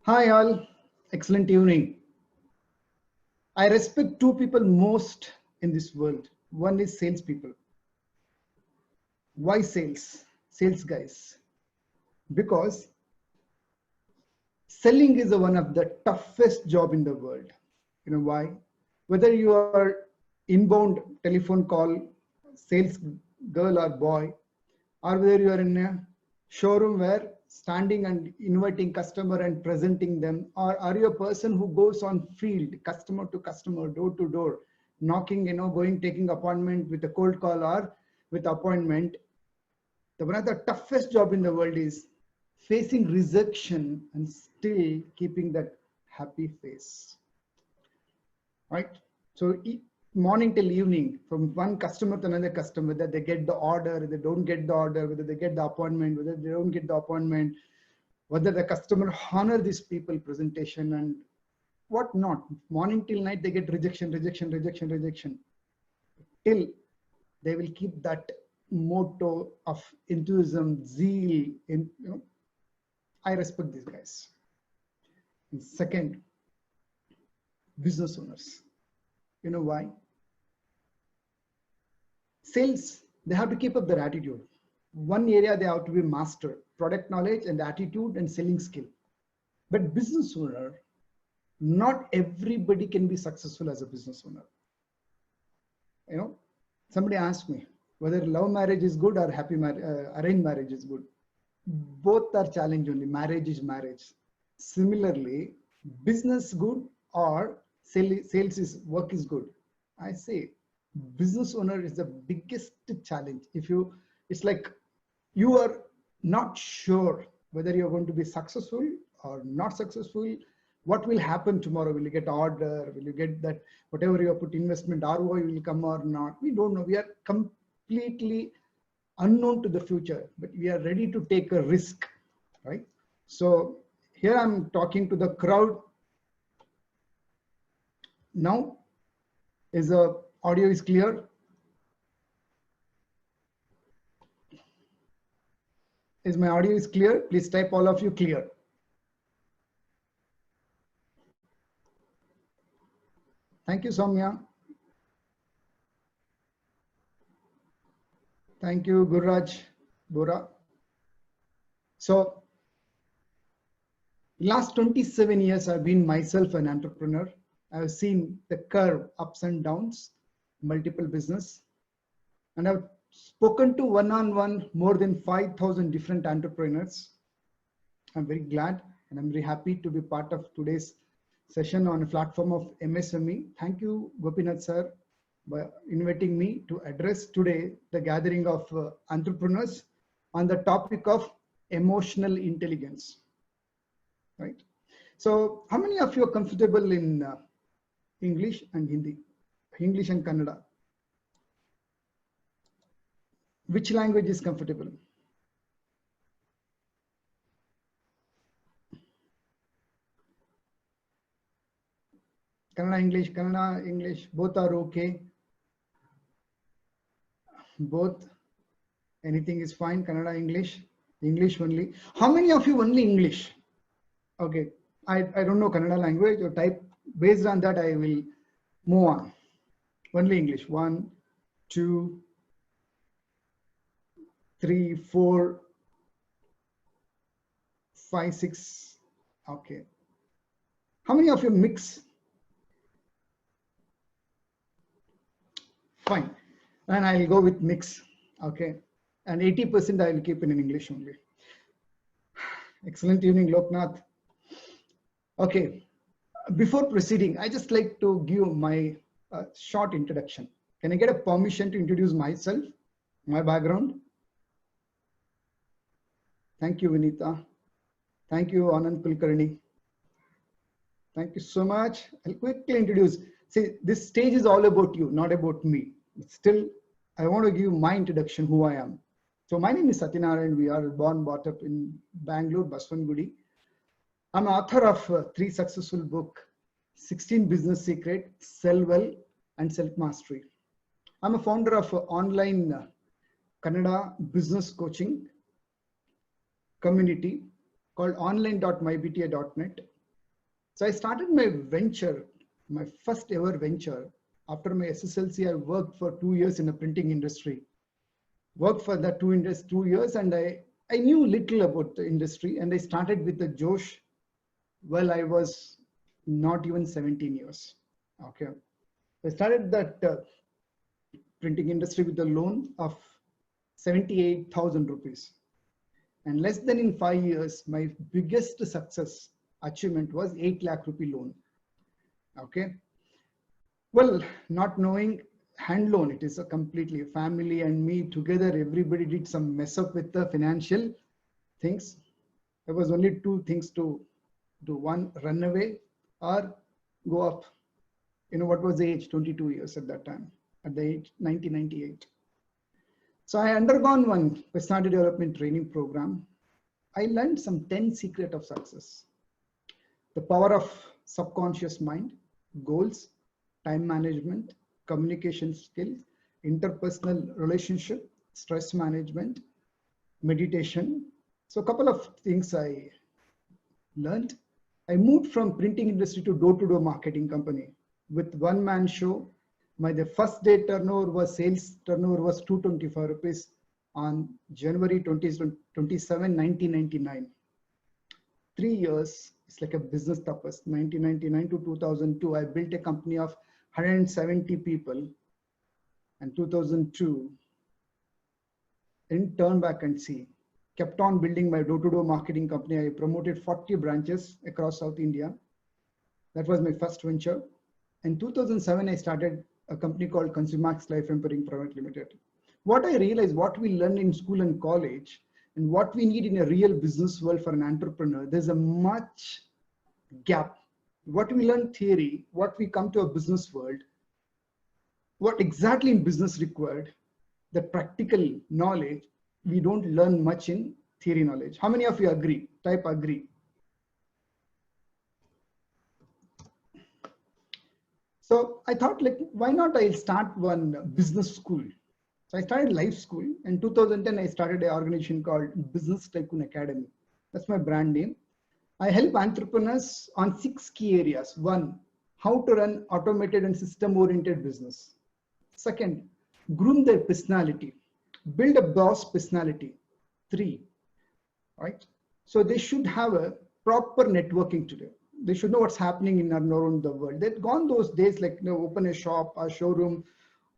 Hi all, excellent evening. I respect two people most in this world. One is salespeople. Why sales? Sales guys. Because selling is one of the toughest job in the world. You know why? Whether you are inbound telephone call, sales girl or boy, or whether you are in a showroom where standing and inviting customer and presenting them, or are you a person who goes on field, customer to customer, door to door, knocking, going, taking appointment with a cold call or with appointment. One of the toughest job in the world is facing rejection and still keeping that happy face, right? So morning till evening, from one customer to another customer, whether they get the order, they don't get the order, whether they get the appointment, whether they don't get the appointment, whether the customer honor these people presentation and what not. Morning till night, they get rejection, rejection, rejection, rejection. Till they will keep that motto of enthusiasm, zeal. I respect these guys. And second, business owners. You know why? Sales, they have to keep up their attitude. One area they have to be master, product knowledge and attitude and selling skill. But business owner, not everybody can be successful as a business owner. Somebody asked me whether love marriage is good or arranged marriage is good. Both are challenge only. Marriage is marriage. Similarly, business good or sales is work is good. I say business owner is the biggest challenge. It's like you are not sure whether you're going to be successful or not successful. What will happen tomorrow? Will you get order? Will you get that whatever you have put investment ROI will come or not? We don't know. We are completely unknown to the future, but we are ready to take a risk, right? So here I'm talking to the crowd. Now, is the audio is clear? Is my audio is clear? Please type all of you clear. Thank you, Soumya. Thank you, Gurraj, Bora. So, last 27 years, I've been myself an entrepreneur. I've seen the curve, ups and downs, multiple business. And I've spoken to one-on-one more than 5,000 different entrepreneurs. I'm very glad and I'm very happy to be part of today's session on a platform of MSME. Thank you, Gopinath sir, by inviting me to address today the gathering of entrepreneurs on the topic of emotional intelligence, right? So how many of you are comfortable in English and Hindi, English and Kannada? Which language is comfortable? Kannada, English, both are okay. Both, anything is fine. Kannada, English only. How many of you only English? Okay, I don't know Kannada language or type. Based on that, I will move on. Only English. 1, 2, 3, 4, 5, 6. Okay. How many of you mix? Fine. And I'll go with mix. Okay. And 80% I will keep in English only. Excellent evening, Loknath. Okay. Before proceeding, I just like to give my short introduction. Can I get a permission to introduce myself, my background? Thank you, Vinita. Thank you, Anand Kulkarni. Thank you so much. I'll quickly introduce. See, this stage is all about you, not about me. Still, I want to give my introduction, who I am. So my name is Satyanarayan. We are born, brought up in Bangalore, Baswangudi. I'm author of 3 successful books, 16 Business Secret, Sell Well, and Self-Mastery. I'm a founder of online Kannada business coaching community called online.mybta.net. So I started my venture, my first ever venture. After my SSLC, I worked for 2 years in the printing industry. Worked for that 2 years, and I knew little about the industry, and I started with the Josh. Well, I was not even 17 years. Okay. I started that printing industry with a loan of 78,000 rupees. And less than in 5 years, my biggest success achievement was 8 lakh rupee loan. Okay. Well, not knowing hand loan, it is a completely family and me together, everybody did some mess up with the financial things. There was only two things to do. One, run away or go up. You know, what was the age? 22 years at that time, at the age 1998. So I undergone one personality development training program. I learned some 10 secret of success. The power of subconscious mind, goals, time management, communication skills, interpersonal relationship, stress management, meditation. So a couple of things I learned. I moved from printing industry to door-to-door marketing company with one-man show. The first day turnover was sales turnover was 225 rupees on January 27, 1999. 3 years, it's like a business tapas. 1999 to 2002, I built a company of 170 people. And 2002, I didn't turn back and see. Kept on building my door-to-door marketing company. I promoted 40 branches across South India. That was my first venture. In 2007, I started a company called Consumax Life Empowering Private Limited. What I realized, what we learn in school and college, and what we need in a real business world for an entrepreneur, there's a much gap. What we learn theory, what we come to a business world, what exactly in business required, the practical knowledge, we don't learn much in theory knowledge. How many of you agree? Type agree. So I thought, like, why not I'll start one business school. So I started Life School. In 2010, I started an organization called Business Tycoon Academy. That's my brand name. I help entrepreneurs on 6 key areas. 1, how to run automated and system-oriented business. 2nd, groom their personality, build a boss personality. 3, right? So they should have a proper networking today. They should know what's happening in and around the world. They've gone those days, like, you know, open a shop, a showroom,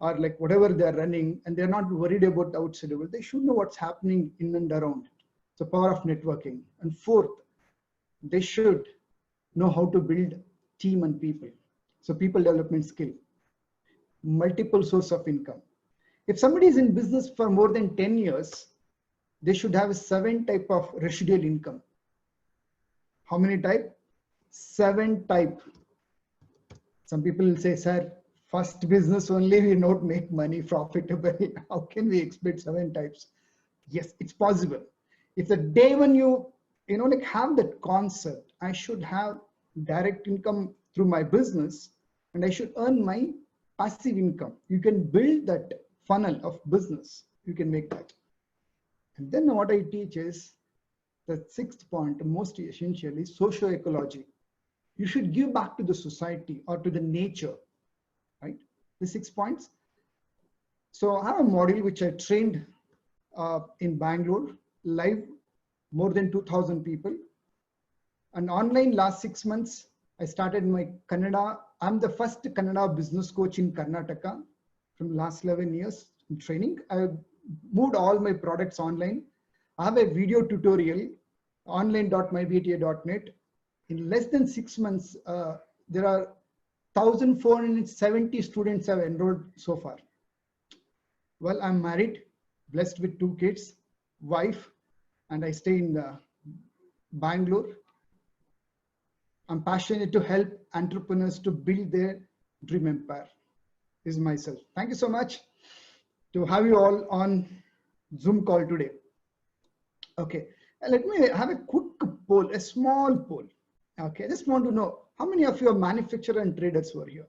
or like whatever they're running, and they're not worried about the outside world. They should know what's happening in and around. So power of networking. And 4th, they should know how to build team and people. So people development skill, multiple source of income. If somebody is in business for more than 10 years, they should have 7 type of residual income. How many type? 7 type. Some people will say, sir, first business only we not make money profitable. How can we expect 7 types? Yes, it's possible. If the day when you like have that concept, I should have direct income through my business and I should earn my passive income. You can build that funnel of business. You can make that. And then what I teach is the 6th point, most essentially, socio-ecology. You should give back to the society or to the nature, right? The 6 points. So I have a model which I trained in Bangalore, live, more than 2,000 people. And online last 6 months, I started my Kannada. I'm the first Kannada business coach in Karnataka from last 11 years in training. I moved all my products online. I have a video tutorial, online.mybta.net. In less than 6 months, there are 1,470 students have enrolled so far. Well, I'm married, blessed with 2 kids, wife, and I stay in Bangalore. I'm passionate to help entrepreneurs to build their dream empire. This is myself. Thank you so much to have you all on Zoom call today. Okay, let me have a quick poll, a small poll. Okay, I just want to know how many of you are manufacturers and traders who are here?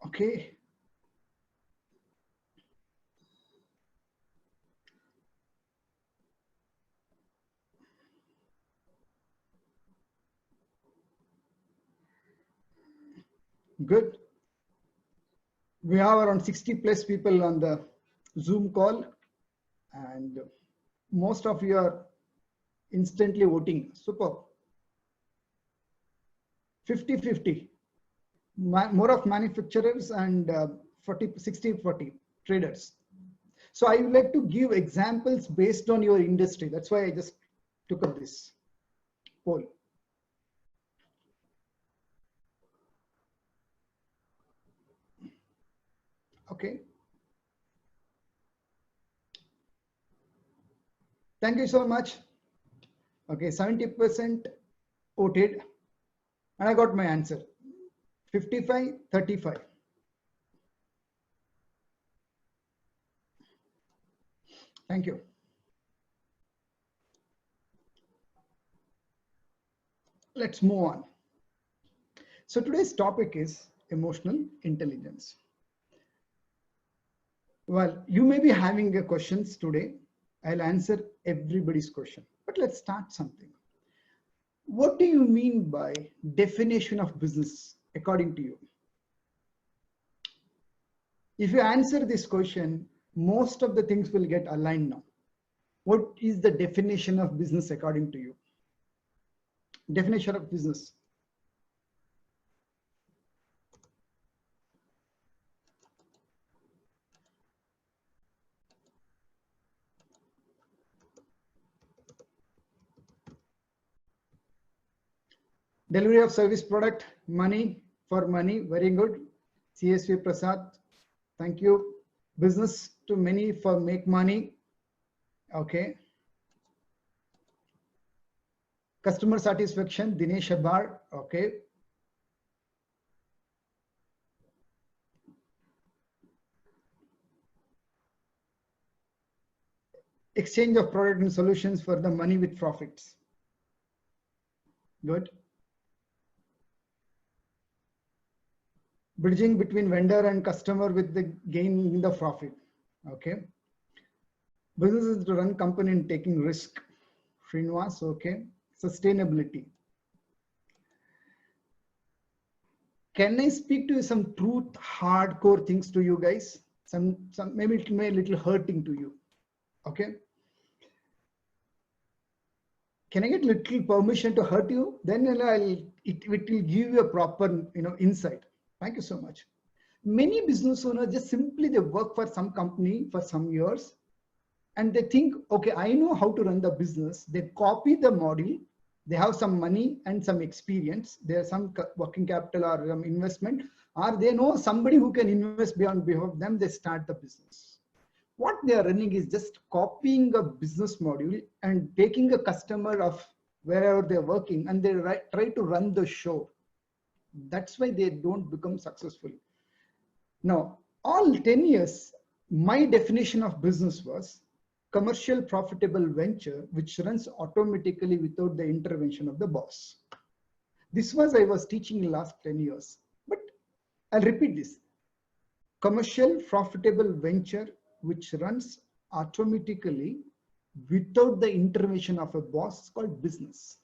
Okay. Good. We have around 60 plus people on the Zoom call, and most of you are instantly voting. Super. 50-50. More of manufacturers and 60-40 traders. So I would like to give examples based on your industry. That's why I just took up this poll. Okay. Thank you so much. Okay, 70% voted, and I got my answer. 55-35. Thank you. Let's move on. So today's topic is emotional intelligence. Well, you may be having a questions today. I'll answer everybody's question, but let's start something. What do you mean by definition of business according to you? If you answer this question, most of the things will get aligned now. What is the definition of business according to you? Definition of business. Delivery of service product, money for money, very good. CSV Prasad, thank you. Business to many for make money, okay. Customer satisfaction, Dinesh Abar, okay. Exchange of product and solutions for the money with profits. Good. Bridging between vendor and customer with the gain in the profit. Okay. Business is to run company and taking risk. Srinivas, okay. Sustainability. Can I speak to you some truth, hardcore things to you guys? Some maybe it may be a little hurting to you. Okay. Can I get little permission to hurt you? Then it will give you a proper insight. Thank you so much. Many business owners just simply they work for some company for some years and they think, okay, I know how to run the business. They copy the model. They have some money and some experience. There's some working capital or some investment, or they know somebody who can invest on behalf of them. They start the business. What they are running is just copying a business model and taking a customer of wherever they're working and they try to run the show. That's why they don't become successful. Now, all 10 years, my definition of business was commercial profitable venture, which runs automatically without the intervention of the boss. This was I was teaching in last 10 years, but I'll repeat this. Commercial profitable venture, which runs automatically without the intervention of a boss, is called business.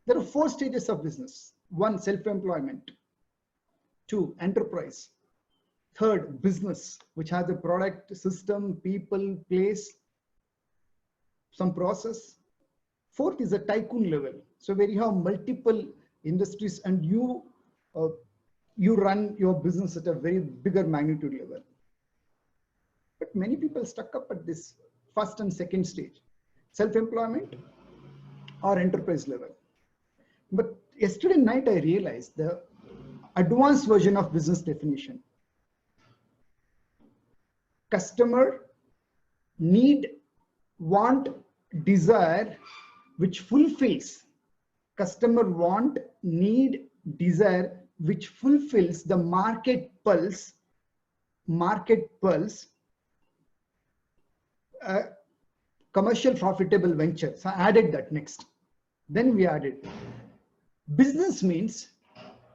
There are 4 stages of business. 1, self-employment. 2, enterprise. 3rd, business, which has a product, system, people, place, some process. 4th is a tycoon level. So where you have multiple industries and you run your business at a very bigger magnitude level. But many people stuck up at this 1st and 2nd stage, self-employment or enterprise level. But yesterday night, I realized the advanced version of business definition. Customer, need, want, desire, which fulfills. Customer want, need, desire, which fulfills the market pulse, commercial profitable venture. So I added that next. Then we added business means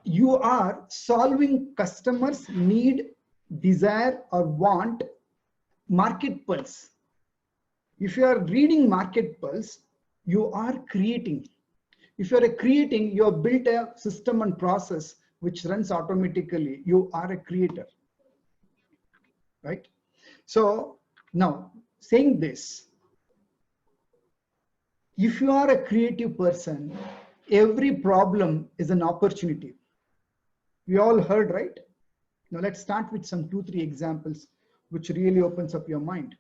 you are solving customers' need, desire, or want market pulse. If you are reading market pulse, you are creating. If you are creating, you have built a system and process which runs automatically. You are a creator, right? So now saying this, if you are a creative person, every problem is an opportunity. We all heard, right? Now let's start with some 2-3 examples which really opens up your mind.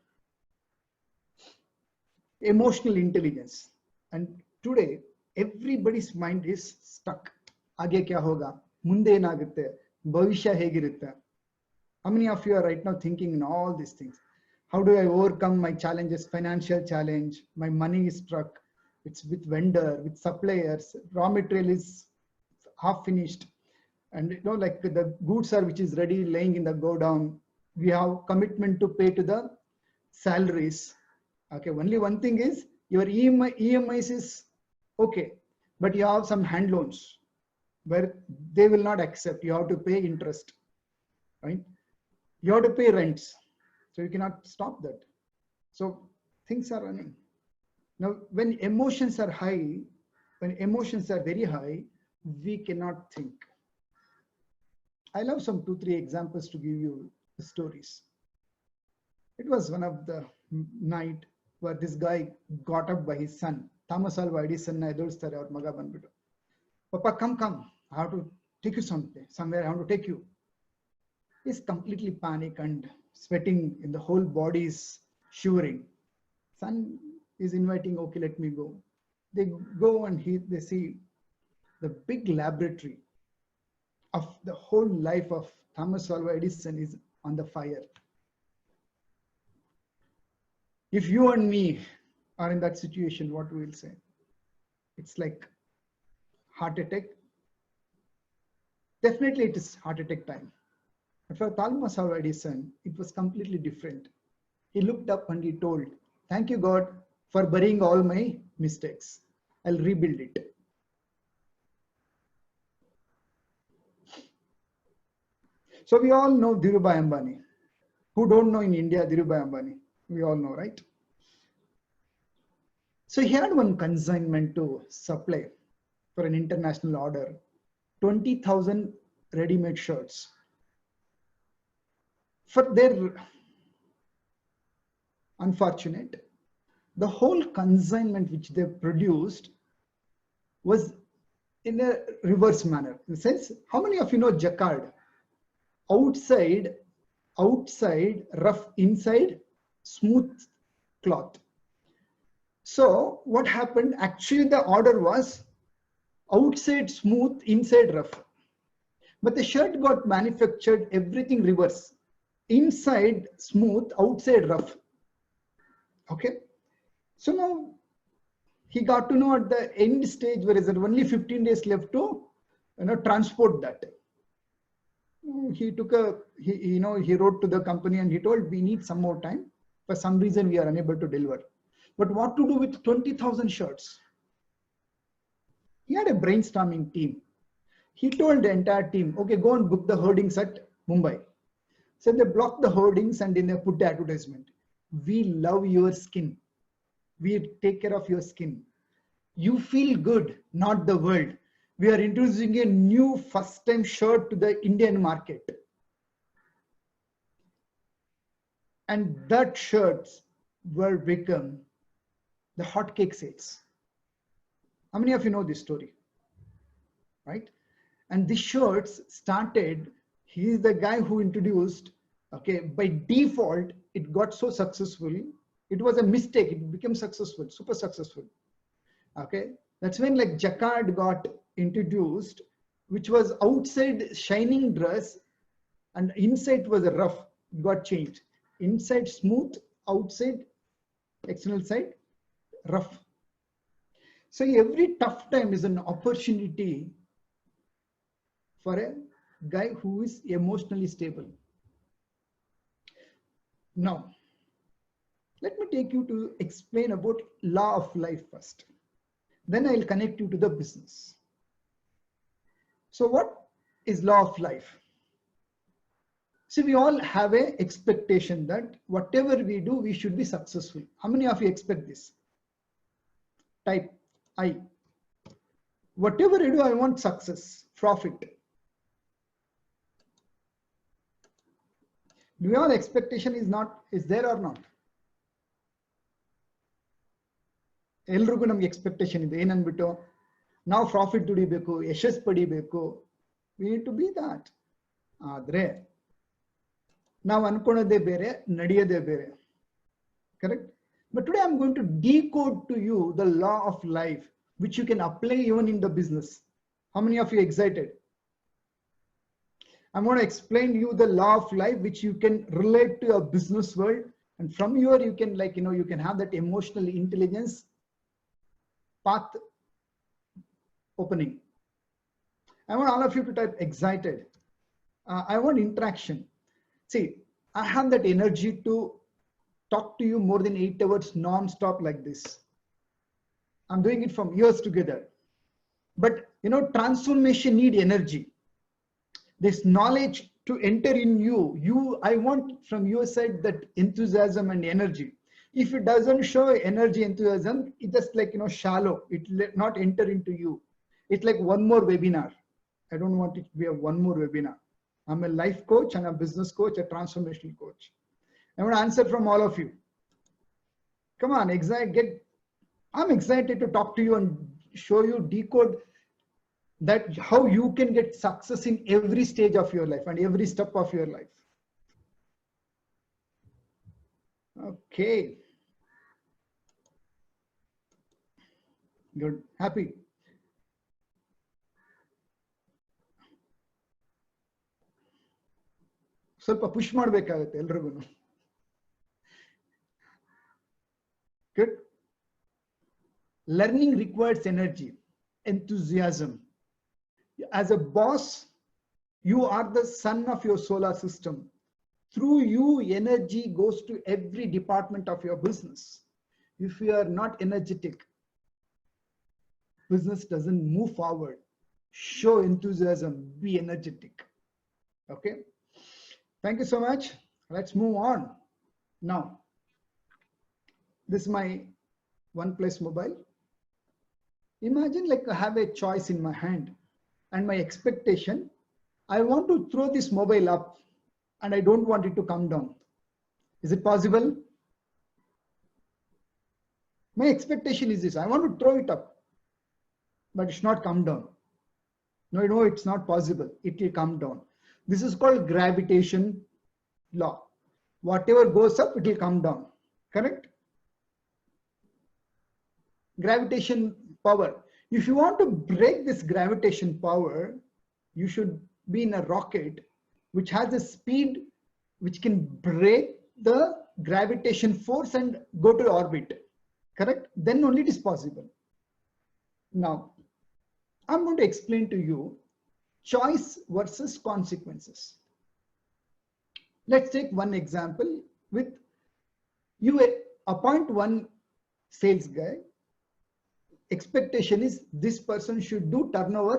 Emotional intelligence. And today, everybody's mind is stuck. Aage kya hoga? Munde enagutte? Bhavishya hegirutte? How many of you are right now thinking in all these things? How do I overcome my challenges? Financial challenge, my money is struck. It's with vendor, with suppliers, raw material is half finished. And you know, like the goods are which is ready laying in the go down. We have commitment to pay to the salaries. Okay, only one thing is your EMIs is okay, but you have some hand loans where they will not accept. You have to pay interest, right? You have to pay rents, so you cannot stop that. So things are running. Now, when emotions are high, when emotions are very high, we cannot think. I love some 2-3 examples to give you the stories. It was one of the night where this guy got up by his son. Thomas Alva Edison edolstare avar maga banbitu. Papa, come. I have to take you somewhere. I want to take you. He's completely panicked and sweating, in the whole body is shivering. Son is inviting, okay, let me go. They go and they see the big laboratory of the whole life of Thomas Alva Edison is on the fire. If you and me are in that situation, what we will say? It's like heart attack. Definitely it is heart attack time. But for Thomas Alva Edison, it was completely different. He looked up and he told, thank you God for burying all my mistakes. I'll rebuild it. So we all know Dhirubhai Ambani. Who don't know in India Dhirubhai Ambani? We all know, right? So he had one consignment to supply for an international order, 20,000 ready-made shirts. For their unfortunate, the whole consignment which they produced was in a reverse manner. In the sense, how many of you know jacquard? Outside rough, inside smooth cloth. So what happened? Actually, the order was outside smooth, inside rough. But the shirt got manufactured, everything reverse. Inside smooth, outside rough. Okay. So now he got to know at the end stage where is there only 15 days left to transport that. He took he wrote to the company and he told, we need some more time. For some reason, we are unable to deliver. But what to do with 20,000 shirts? He had a brainstorming team. He told the entire team, okay, go and book the hoardings at Mumbai. So they blocked the hoardings and then they put the advertisement. We love your skin. We take care of your skin. You feel good, not the world. We are introducing a new first-time shirt to the Indian market. And that shirts were become the hotcake sales. How many of you know this story? Right? And the shirts started, he is the guy who introduced, okay, by default, it got so successful. It was a mistake. It became successful, super successful. Okay. That's when like jacquard got introduced, which was outside shining dress and inside was a rough, got changed. Inside smooth, outside, external side, rough. So every tough time is an opportunity for a guy who is emotionally stable. Now, let me take you to explain about law of life first. Then I'll connect you to the business. So what is law of life? See, we all have an expectation that whatever we do, we should be successful. How many of you expect this? Type I. Whatever I do, I want success, profit. Do you have expectation is there or not? ಎಲ್ರಿಗೂ ನಮ್ಗೆ expectation ಇದೆ ಏನನ್ಬಿಟ್ಟು ನಾವು profit ದುಡಿಬೇಕು ಯಶಸ್ ಪಡಿಬೇಕು we need to be that ಆದ್ರೆ ನಾವು ಅನ್ಕೊಳ್ಳೋದೇ ಬೇರೆ ನಡೆಯೋದೇ ಬೇರೆ correct but today I'm going to decode to you the law of life which you can apply even in the business. How many of you excited? I'm going to explain to you the law of life which you can relate to your business world, and from here you can you can have that emotional intelligence path opening. I want all of you to type excited. I want interaction. See, I have that energy to talk to you more than 8 hours non-stop like this. I'm doing it from years together. But transformation need energy. This knowledge to enter in you. I want from your side that enthusiasm and energy. If it doesn't show energy, enthusiasm, it's just shallow. It will not enter into you. It's like one more webinar. I don't want it to be one more webinar. I'm a life coach and a business coach, a transformational coach. I want to answer from all of you. Come on, I'm excited to talk to you and show you, decode that how you can get success in every stage of your life and every step of your life. Okay. Good. Happy. ಸ್ವಲ್ಪ push ಮಾಡಬೇಕಾಗುತ್ತೆ ಎಲ್ರಿಗೂ. Good. Learning requires energy, enthusiasm. As a boss, you are the sun of your solar system. Through you, energy goes to every department of your business. If you are not energetic, business doesn't move forward. Show enthusiasm, be energetic. Okay. Thank you so much. Let's move on. Now, this is my OnePlus mobile. Imagine I have a choice in my hand and my expectation, I want to throw this mobile up and I don't want it to come down. Is it possible? My expectation is this, I want to throw it up, but it's not come down. No, it's not possible. It will come down. This is called gravitation law. Whatever goes up, it will come down. Correct? Gravitation power. If you want to break this gravitation power, you should be in a rocket which has a speed which can break the gravitation force and go to orbit. Correct? Then only it is possible. Now, I'm going to explain to you choice versus consequences. Let's take one example with you appoint one sales guy. Expectation is this person should do turnover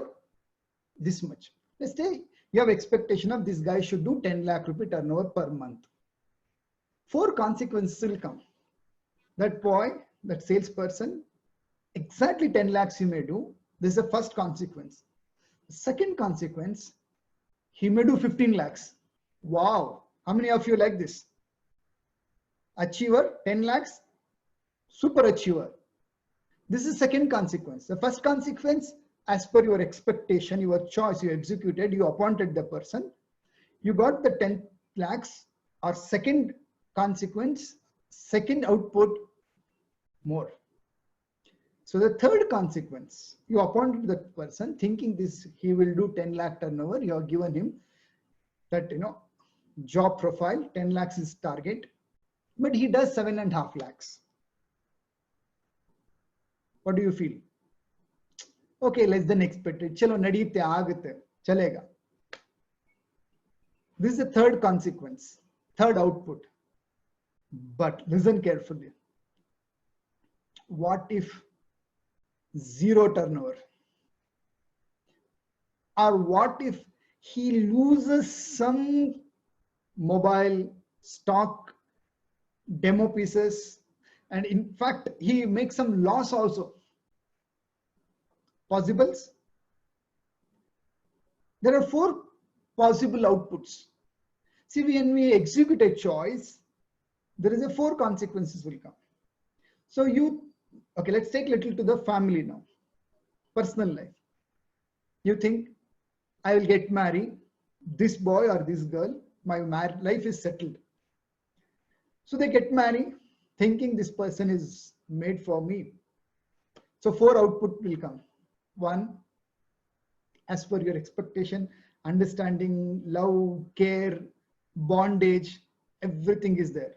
this much. Let's say you have expectation of this guy should do 10 lakh rupee turnover per month. 4 consequences will come. That boy, that salesperson, exactly 10 lakhs he may do. This is the first consequence. The second consequence, he may do 15 lakhs. Wow. How many of you like this? Achiever, 10 lakhs, super achiever. This is second consequence. The first consequence, as per your expectation, your choice, you executed, you appointed the person, you got the 10 lakhs, or second consequence, second output more. So the third consequence, you appointed that person thinking this, he will do 10 lakh turnover, you have given him that, job profile, 10 lakhs is target, but he does 7.5 lakhs. What do you feel? Okay, less than expected. Chalo nadiyutte agutte, chalega. This is the third consequence, third output. But listen carefully. What if zero turnover? Or what if he loses some mobile stock, demo pieces, and in fact, he makes some loss also? Possibles? There are 4 possible outputs. See, when we execute a choice, there is a 4 consequences will come. So okay, let's take little to the family now, personal life. You think, I will get married, this boy or this girl, my life is settled. So they get married thinking this person is made for me. So 4 output will come. 1, as per your expectation, understanding, love, care, bondage, everything is there.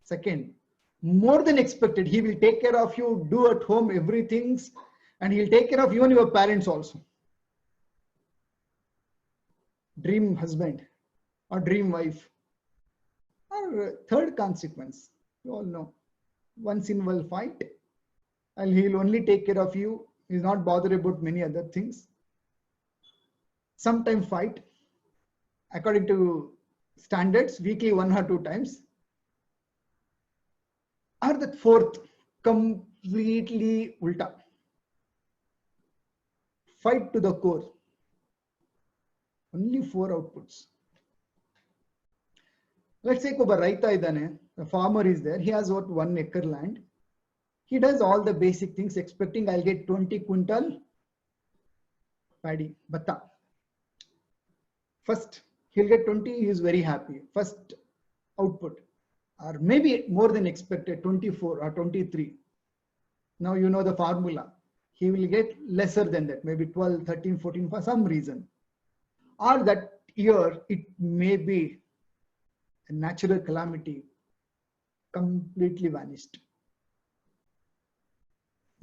Second, more than expected, he will take care of you, do at home everything, and he'll take care of even your parents also. Dream husband or dream wife. Or third consequence, you all know, once in will fight, and he'll only take care of you. He's not bothered about many other things. Sometime fight, according to standards, weekly 1 or 2 times. Or the fourth, completely ulta. Fight to the core. Only 4 outputs. Let's say Koba Raita idane, the farmer is there, he has what 1 acre land. He does all the basic things, expecting I'll get 20 quintal paddy, batta. First, he'll get 20, he is very happy. First output, or maybe more than expected, 24 or 23. Now you know the formula. He will get lesser than that, maybe 12, 13, 14 for some reason. Or that year, it may be a natural calamity, completely vanished.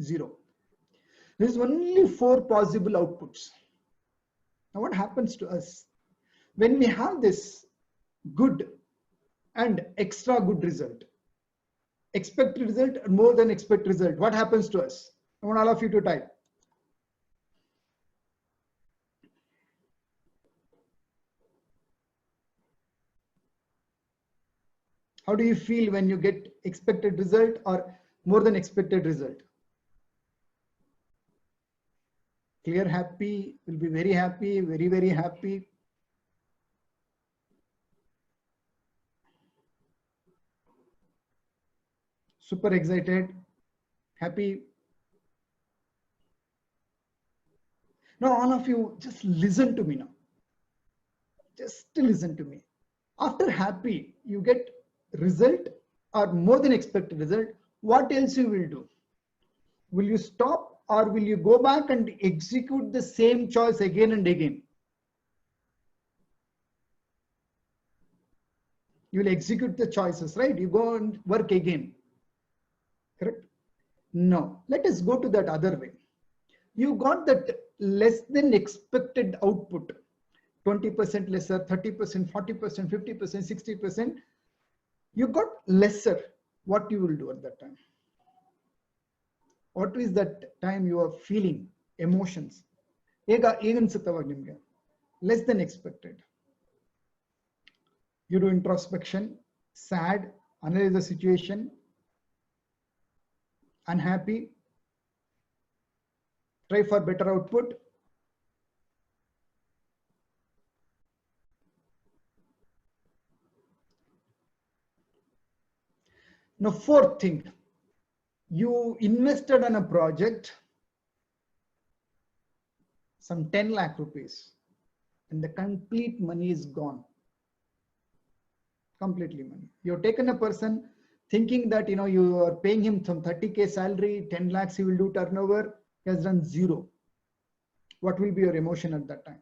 0. There is only 4 possible outputs. Now what happens to us? When we have this good and extra good result, expected result and more than expected result, what happens to us? I want all of you to type. How do you feel when you get expected result or more than expected result? Clear, happy, will be very happy, very, very happy. Super excited, happy. Now all of you just listen to me now. Just listen to me. After happy, you get result or more than expected result. What else you will do? Will you stop or will you go back and execute the same choice again and again? You will execute the choices, right? You go and work again. Correct? No. Let us go to that other way. You got that less than expected output. 20% lesser, 30%, 40%, 50%, 60%. You got lesser. What you will do at that time? What is that time you are feeling? Emotions. Less than expected. You do introspection, sad, analyze the situation, unhappy, try for better output. Now, fourth thing, you invested on a project, some 10 lakh rupees, and the complete money is gone. Completely money. You've taken a person thinking that you are paying him some 30K salary, 10 lakhs he will do turnover, he has done 0. What will be your emotion at that time?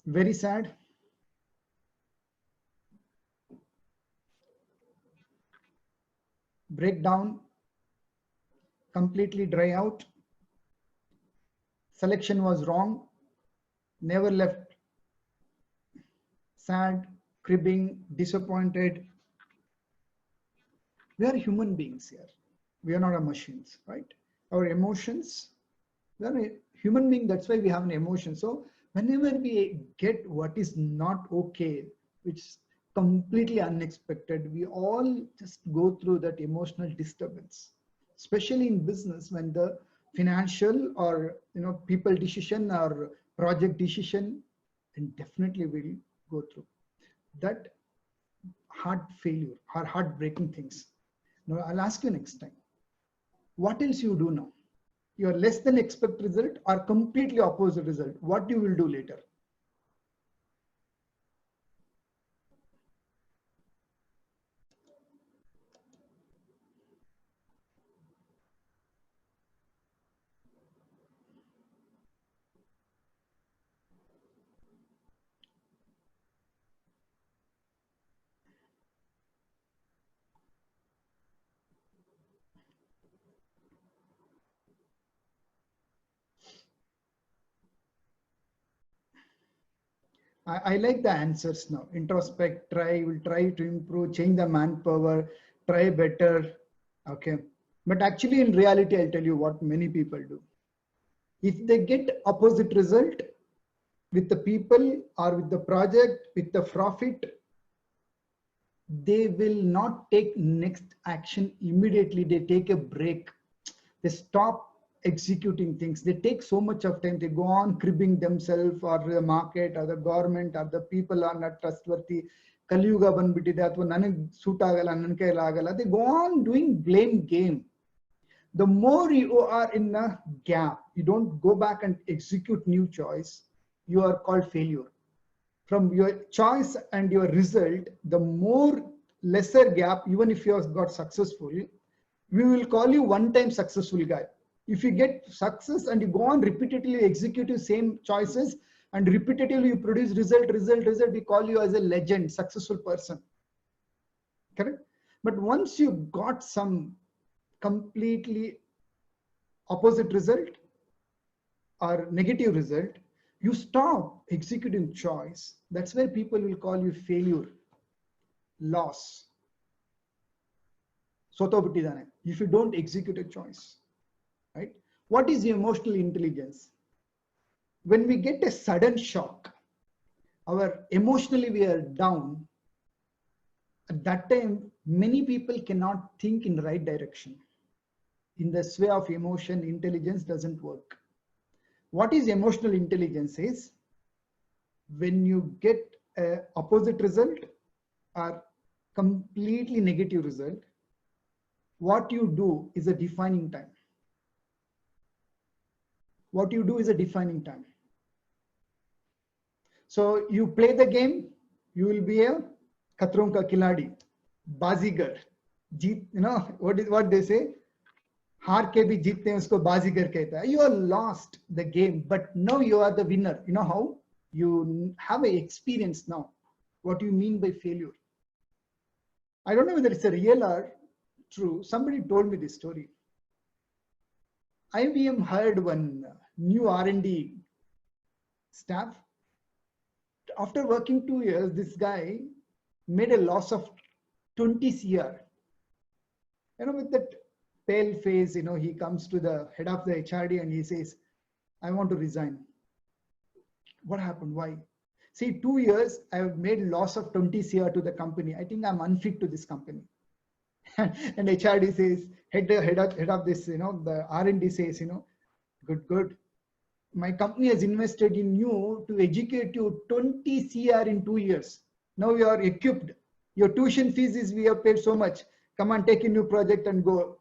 Very sad. Breakdown, completely dry out. Selection was wrong, never left. Sad, cribbing, disappointed. We are human beings here. We are not machines, right? Our emotions, we are a human being, that's why we have an emotion. So whenever we get what is not okay, which is completely unexpected, we all just go through that emotional disturbance, especially in business when the financial or people decision or project decision, and definitely will go through that hard failure or heartbreaking things. Now I'll ask you next time, what else you do now? Your less than expect result or completely opposite result, what you will do later? I like the answers now. Introspect, try, will try to improve, change the manpower, try better. Okay. But actually, in reality, I'll tell you what many people do. If they get opposite result with the people or with the project, with the profit, they will not take next action immediately. They take a break. They stop executing things. They take so much of time. They go on cribbing themselves or the market or the government or the people are not trustworthy. Kaliyuga banbitide athwa nanage suit agala ನನ್ನ ಕೈಯಲ್ಲಿ ಆಗಲ್ಲ. They go on doing blame game. The more you are in a gap, you don't go back and execute new choice, you are called failure. From your choice and your result, the more lesser gap, even if you have got successful, we will call you one-time successful guy. If you get success and you go on repeatedly executing same choices and repeatedly you produce result, we call you as a legend, successful person. Correct? But once you got some completely opposite result or negative result, you stop executing choice. That's where people will call you failure, loss. Sotobitidane, if you don't execute a choice, right? What is emotional intelligence? When we get a sudden shock, our emotionally we are down. At that time, many people cannot think in the right direction. In the sway of emotion, intelligence doesn't work. What is emotional intelligence is when you get a opposite result or completely negative result, what you do is a defining time. What you do is a defining time. So you play the game, you will be a Khatron ka Khiladi, Bazigar. Jeet, what they say? हार के भी जीतते हैं उसको बाजीगर कहता है. You are lost the game, but now you are the winner. You know how? You have an experience now. What do you mean by failure? I don't know whether it's a real or true. Somebody told me this story. IBM hired one new R&D staff. After working 2 years, this guy made a loss of 20 CR. With that pale face, he comes to the head of the HRD and he says, I want to resign. What happened? Why? See, 2 years, I have made loss of 20 CR to the company. I think I'm unfit to this company. And HRD says, head of this, the R&D says, good. My company has invested in you to educate you 20 CR in 2 years. Now you are equipped. Your tuition fees is we have paid so much. Come on, take a new project and go.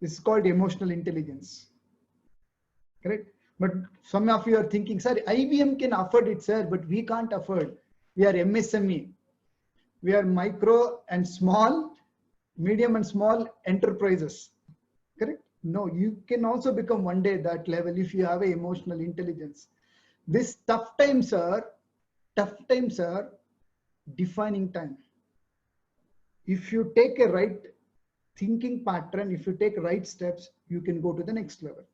This is called emotional intelligence. Correct? But some of you are thinking, sir, IBM can afford it, sir, but we can't afford. We are MSME. We are micro and small, medium and small enterprises. Correct? No, you can also become one day that level if you have an emotional intelligence. This tough times are defining time. If you take a right thinking pattern, if you take right steps, you can go to the next level.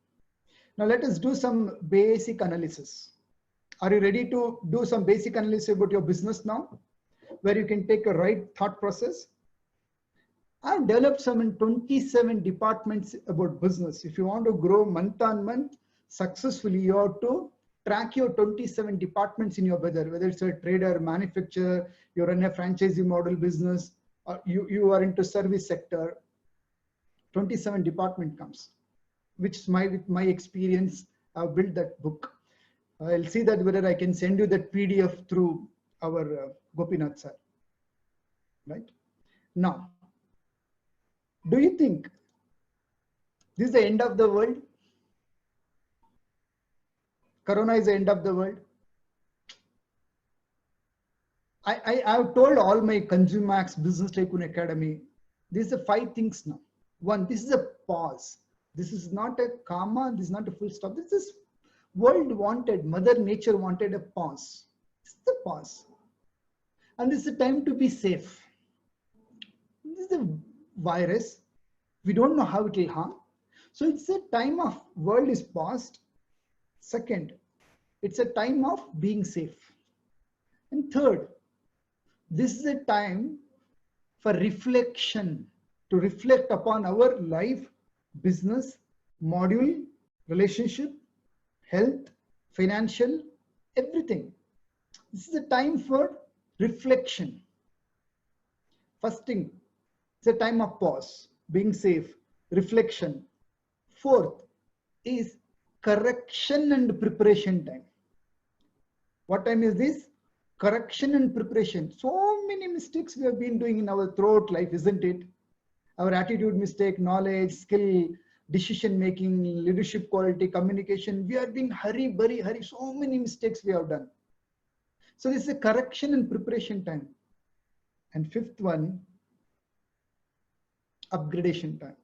Now let us do some basic analysis. Are you ready to do some basic analysis about your business now, where you can take a right thought process? I've developed some 27 departments about business. If you want to grow month on month successfully, you have to track your 27 departments in your whether it's a trader, manufacturer, you run a franchisee model business, or you are into service sector. 27 department comes, which with my experience, I've built that book. I'll see that whether I can send you that PDF through our Gopinath sir. Right? Now, do you think this is the end of the world? Corona is the end of the world? I've told all my ConsumeMax Business Tycoon Academy, these are 5 things now. 1, this is a pause. This is not a comma, this is not a full stop. This is world wanted, Mother Nature wanted a pause. This is the pause. And this is a time to be safe. This is a virus. We don't know how it will harm. So it's a time of world is paused. Second, it's a time of being safe. And third, this is a time for reflection, to reflect upon our life, business, module, relationship, health, financial, everything. This is a time for reflection. First thing, it's a time of pause, being safe, reflection. Fourth is correction and preparation time. What time is this? Correction and preparation. So many mistakes we have been doing in our throughout life, isn't it? Our attitude mistake, knowledge, skill, decision making, leadership quality, communication. We are being hurry. So many mistakes we have done. So this is a correction and preparation time. And fifth one, upgradation time.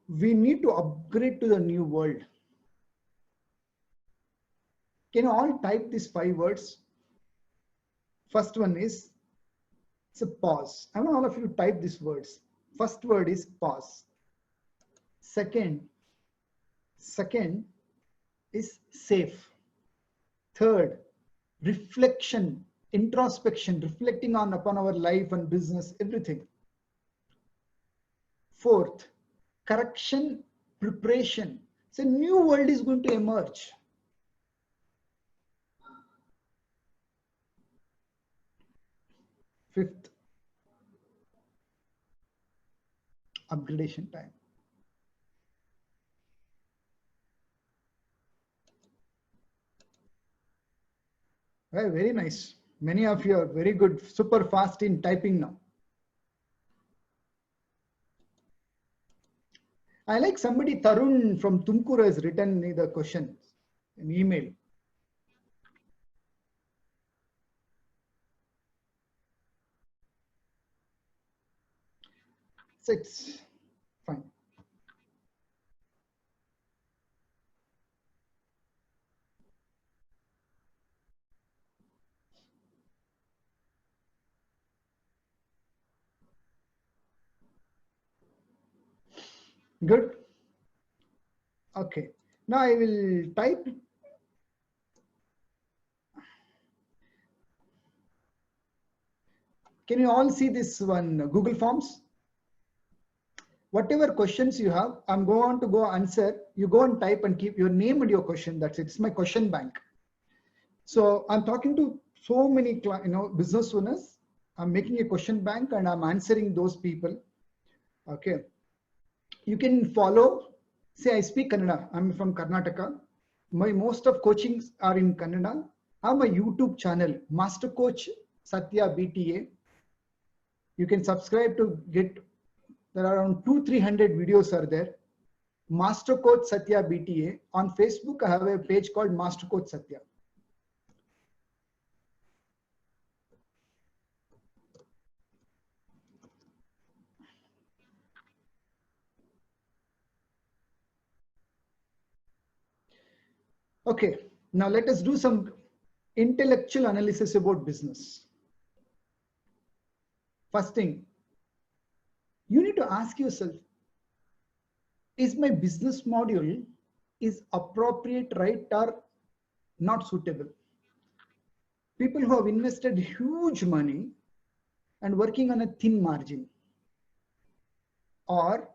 We need to upgrade to the new world. Can you all type these 5 words? First one is, it's a pause. I want all of you to type these words. First word is pause. Second is safe. Third, reflection, introspection, reflecting upon our life and business, everything. Fourth, correction, preparation. So a new world is going to emerge. Fifth, upgradation time. Well, very nice. Many of you are very good, super fast in typing now. I like somebody, Tarun from Tumkur, has written me the question, an email. So it's fine. Good. Okay. Now I will type. Can you all see this one, Google Forms? Whatever questions you have, I'm going to go answer. You go and type and keep your name and your question. That's it. It's my question bank. So I'm talking to so many business owners. I'm making a question bank and I'm answering those people. Okay. You can follow. Say I speak Kannada. I'm from Karnataka. My most of coachings are in Kannada. I have my YouTube channel, Master Coach Satya BTA. You can subscribe to get. There are around 200-300 videos are there. Master Coach Satya BTA. On Facebook, I have a page called Master Coach Satya. Okay, now let us do some intellectual analysis about business. First thing, you need to ask yourself, is my business module is appropriate, right, or not suitable? People who have invested huge money and working on a thin margin, or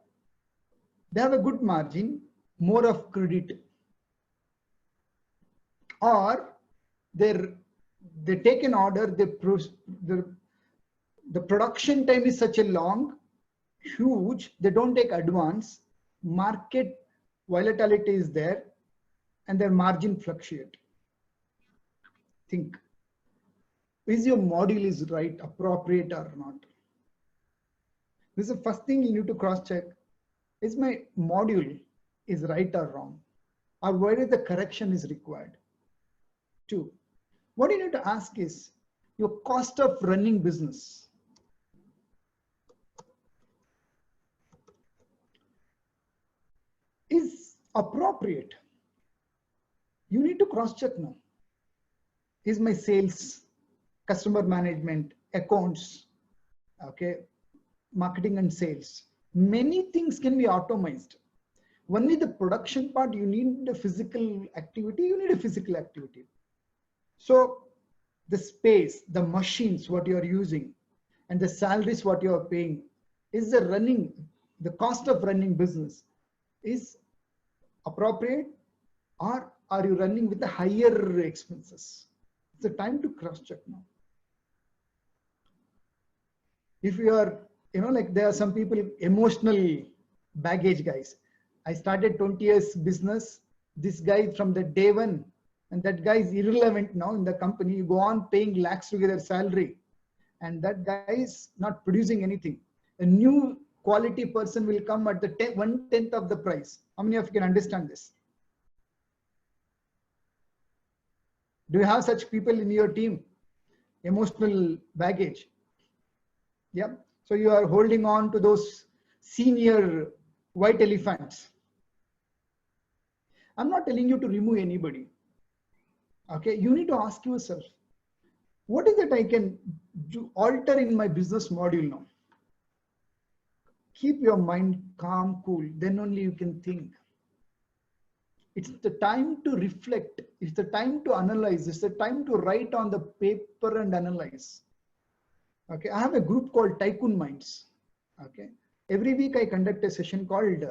they have a good margin, more of credit, or they take an order, the production time is such a long, huge, they don't take advance, market volatility is there, and their margin fluctuate. Think, is your module is right, appropriate or not? This is the first thing you need to cross check. Is my module is right or wrong? Or where is the correction is required? 2, what you need to ask is your cost of running business. Is appropriate. You need to cross check now. Is my sales, customer management, accounts, okay, marketing and sales, many things can be automated. Only the production part, you need a physical activity, So the space, the machines, what you are using, and the salaries, what you are paying, is the cost of running business is appropriate, or are you running with the higher expenses? It's the time to cross check now. If you are, like there are some people, emotional baggage guys. I started 20 years business. This guy from the day one, and that guy is irrelevant now in the company. You go on paying lakhs to get their salary, and that guy is not producing anything. A new quality person will come at the 1/10 of the price. How many of you can understand this? Do you have such people in your team? Emotional baggage. Yeah. So you are holding on to those senior white elephants. I'm not telling you to remove anybody. Okay. You need to ask yourself, what is it I can alter in my business module now? Keep your mind calm, cool. Then only you can think. It's the time to reflect. It's the time to analyze. It's the time to write on the paper and analyze. Okay, I have a group called Tycoon Minds. Okay, every week I conduct a session called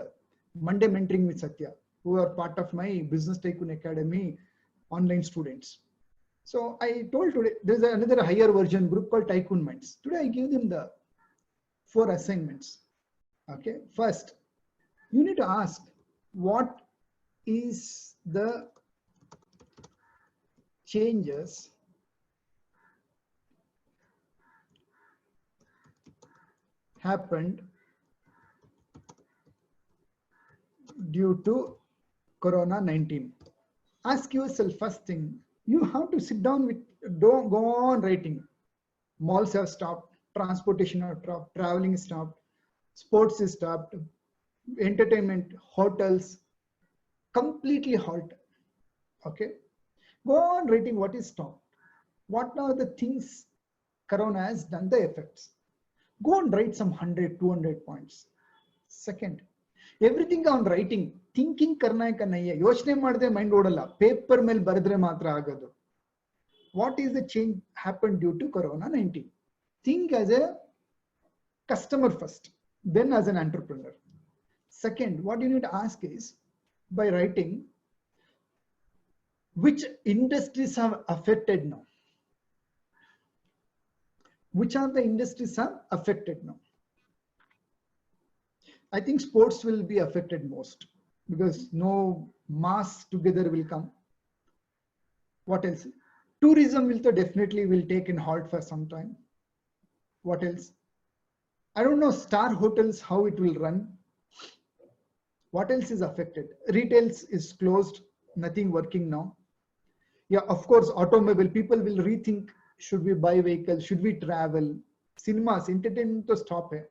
Monday Mentoring with Satya, who are part of my Business Tycoon Academy online students. So I told today there's another higher version group called Tycoon Minds. Today I give them the 4 assignments. Okay, first you need to ask, what is the changes happened due to Corona-19? Ask yourself first thing. You have to sit down with, don't go on writing. Malls have stopped, transportation have stopped, traveling is stopped, sports is stopped, entertainment, hotels, completely halt. Okay, go on writing what is stopped. What are the things Corona has done, the effects? Go and write some 100, 200 points. Second, everything on writing, thinking karna hai ka nahi hai. Yochne madde mind odalla. Paper mel baradre matra agadu. What is the change happened due to Corona-19? Think as a customer first, then as an entrepreneur. Second, what you need to ask is, by writing, which industries have affected now? Which are the industries have affected now? I think sports will be affected most because no mass together will come. What else? Tourism will definitely will take in halt for some time. What else? I don't know, star hotels, how it will run. What else is affected? Retail is closed, nothing working now. Yeah, of course, automobile, people will rethink, should we buy vehicles, should we travel? Cinemas, entertainment to stop hai.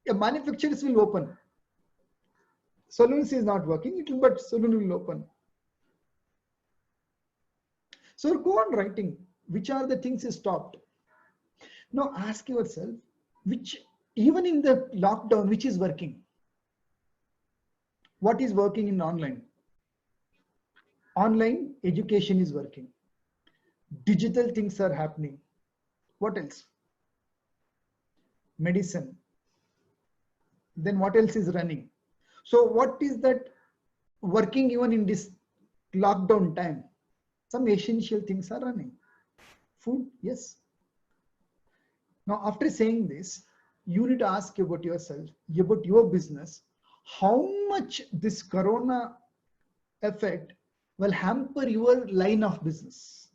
Yeah, manufacturers will open. Saloons is not working, but saloon will open. So go on writing, which are the things is stopped. Now ask yourself, which, even in the lockdown, which is working? What is working in online? Online education is working. Digital things are happening. What else? Medicine. Then what else is running? So what is that working even in this lockdown time? Some essential things are running. Food, yes. Now after saying this, you need to ask about yourself, about your business, how much this corona effect will hamper your line of business.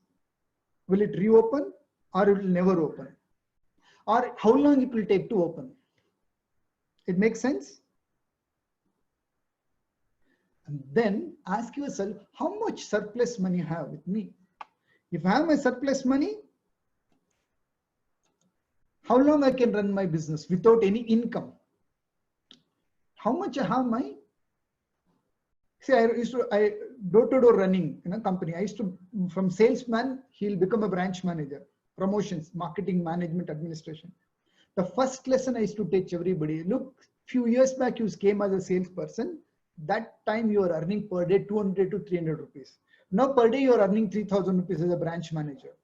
Will it reopen or it will never open? Or how long it will take to open? It makes sense? And then ask yourself, how much surplus money you have with me? If I have my surplus money, how long I can run my business without any income? How much I have my, see, I door-to-door running in a company. I used to, from salesman, he'll become a branch manager, promotions, marketing, management, administration. The first lesson I used to teach everybody, look, few years back you came as a salesperson. That time you are earning per day 200 to 300 rupees. Now per day you are earning 3,000 rupees as a branch manager.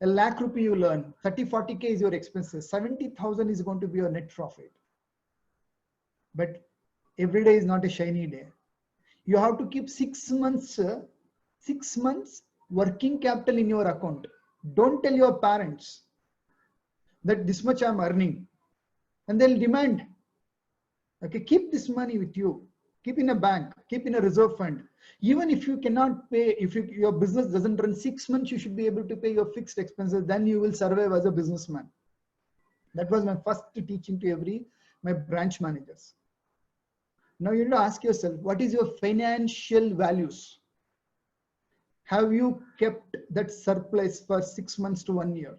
A lakh rupee you learn, 30-40K is your expenses, 70,000 is going to be your net profit. But every day is not a shiny day. You have to keep 6 months working capital in your account. Don't tell your parents that this much I'm earning, and they'll demand. Okay, keep this money with you. Keep in a bank, keep in a reserve fund. Even if you cannot pay, if your business doesn't run 6 months, you should be able to pay your fixed expenses. Then you will survive as a businessman. That was my first teaching to my branch managers. Now you need to ask yourself, what is your financial values? Have you kept that surplus for 6 months to 1 year?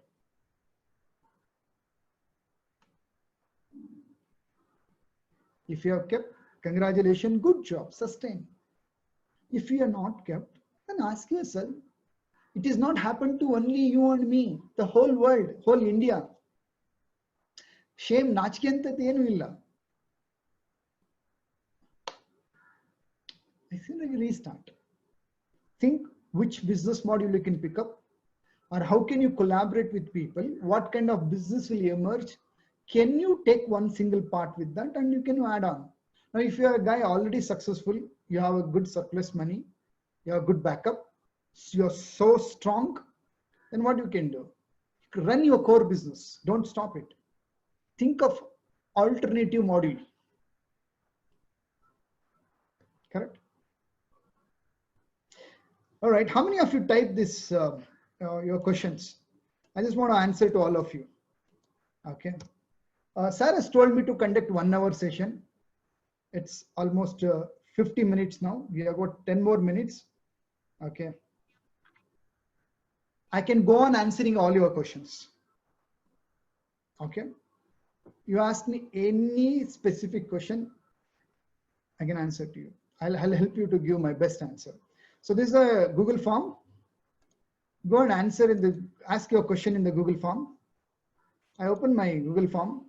If you have kept, congratulations, good job, sustain. If you are not kept, then ask yourself, it is not happened to only you and me, the whole world, whole India. Shame, nachke antad enu illa. I think we restart. Think which business model you can pick up, or how can you collaborate with people? What kind of business will emerge? Can you take one single part with that and you can add on? Now, if you're a guy already successful, you have a good surplus money, you have a good backup, you're so strong, then what you can do? Run your core business. Don't stop it. Think of alternative model. Correct? All right. How many of you typed this, your questions? I just want to answer to all of you. Okay. Sir has told me to conduct 1 hour session. It's almost 50 minutes now. We have got 10 more minutes. Okay. I can go on answering all your questions. Okay. You ask me any specific question, I can answer to you. I'll help you to give my best answer. So this is a Google form. Go and ask your question in the Google form. I open my Google form.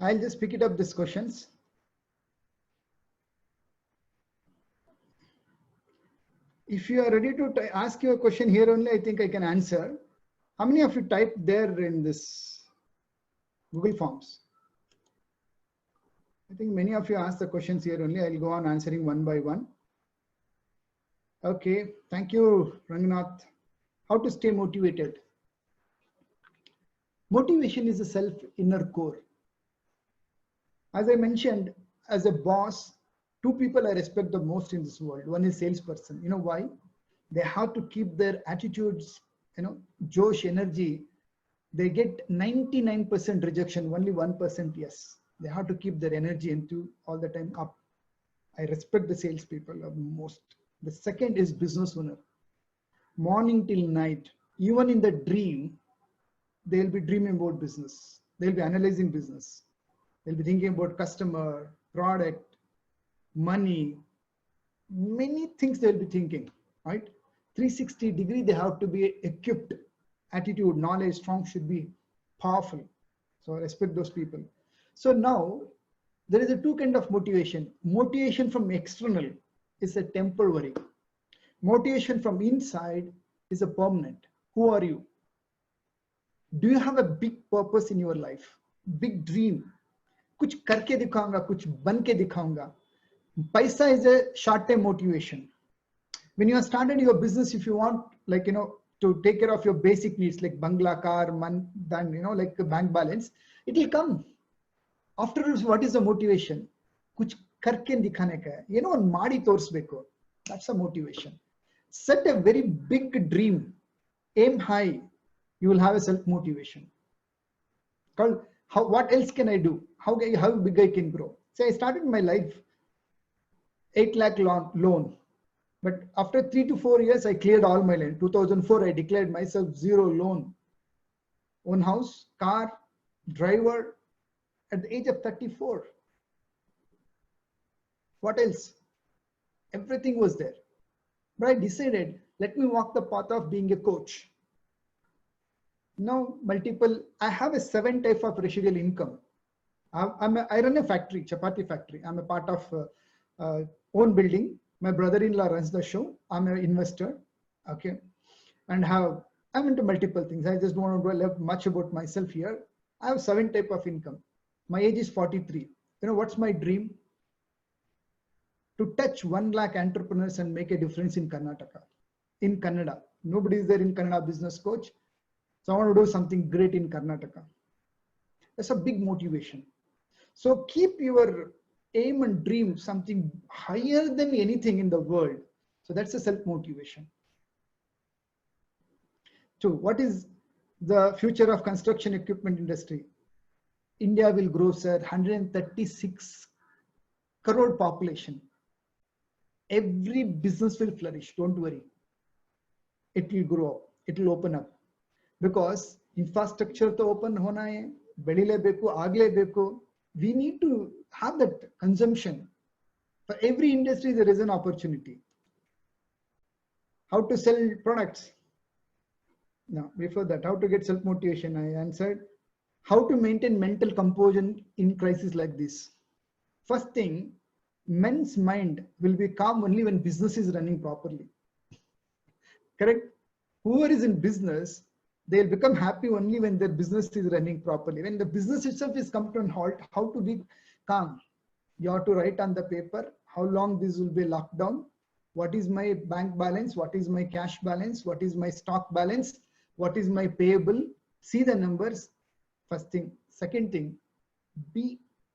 I'll just pick it up these questions. If you are ready to ask your question here only, I think I can answer. How many of you typed there in this Google Forms? I think many of you asked the questions here only. I'll go on answering one by one. Okay, thank you, Rangnath. How to stay motivated? Motivation is a self inner core. As I mentioned, as a boss, two people I respect the most in this world. One is salesperson. You know why? They have to keep their attitudes, Josh, energy. They get 99% rejection, only 1% yes. They have to keep their energy into all the time up. I respect the salespeople most. The second is business owner. Morning till night, even in the dream, they'll be dreaming about business. They'll be analyzing business. They'll be thinking about customer, product, money, many things they'll be thinking, right? 360-degree, they have to be equipped. Attitude, knowledge, strong should be powerful. So I respect those people. So now there is a two kind of motivation. Motivation from external is a temporary. Motivation from inside is a permanent. Who are you? Do you have a big purpose in your life? Big dream? कुछ करके दिखाऊंगा, कुछ बन के दिखाऊंगा. Paisa is a short-term motivation. When you have started your business, if you want, to take care of your basic needs like bangla, car, then like bank balance, it will come. Afterwards, what is the motivation? Kuch karke dikhane ka hai. Maadi torsbeko. That's a motivation. Set a very big dream. Aim high. You will have a self-motivation. Called, what else can I do? How big I can grow? Say I started my life 8 lakh loan. But after 3 to 4 years, I cleared all my loan. 2004, I declared myself zero loan. Own house, car, driver at the age of 34. What else? Everything was there. But I decided, let me walk the path of being a coach. Now, I have a 7 type of residual income. I run a factory, chapati factory. I'm a part of own building. My brother-in-law runs the show. I'm an investor, okay, and I'm into multiple things. I just don't want to tell much about myself here. I have 7 type of income. My age is 43. What's my dream? To touch 1 lakh entrepreneurs and make a difference in Karnataka, in Kannada. Nobody is there in Kannada business coach. So I want to do something great in Karnataka. That's a big motivation. So keep your aim and dream something higher than anything in the world. So that's a self-motivation. So what is the future of construction equipment industry? India will grow, sir, 136 crore population. Every business will flourish, don't worry. It will grow up, it will open up. Because infrastructure to open hona hai, bedile beku, agle beku. We need to have that consumption. For every industry, there is an opportunity. How to sell products? Now, before that, how to get self-motivation? I answered. How to maintain mental composure in crisis like this? First thing, men's mind will be calm only when business is running properly. Correct? Whoever is in business, they'll become happy only when their business is running properly. When the business itself is come to a halt, how to be calm? You have to write on the paper how long this will be locked down, what is my bank balance, what is my cash balance, what is my stock balance, what is my payable, see the numbers, first thing. Second thing,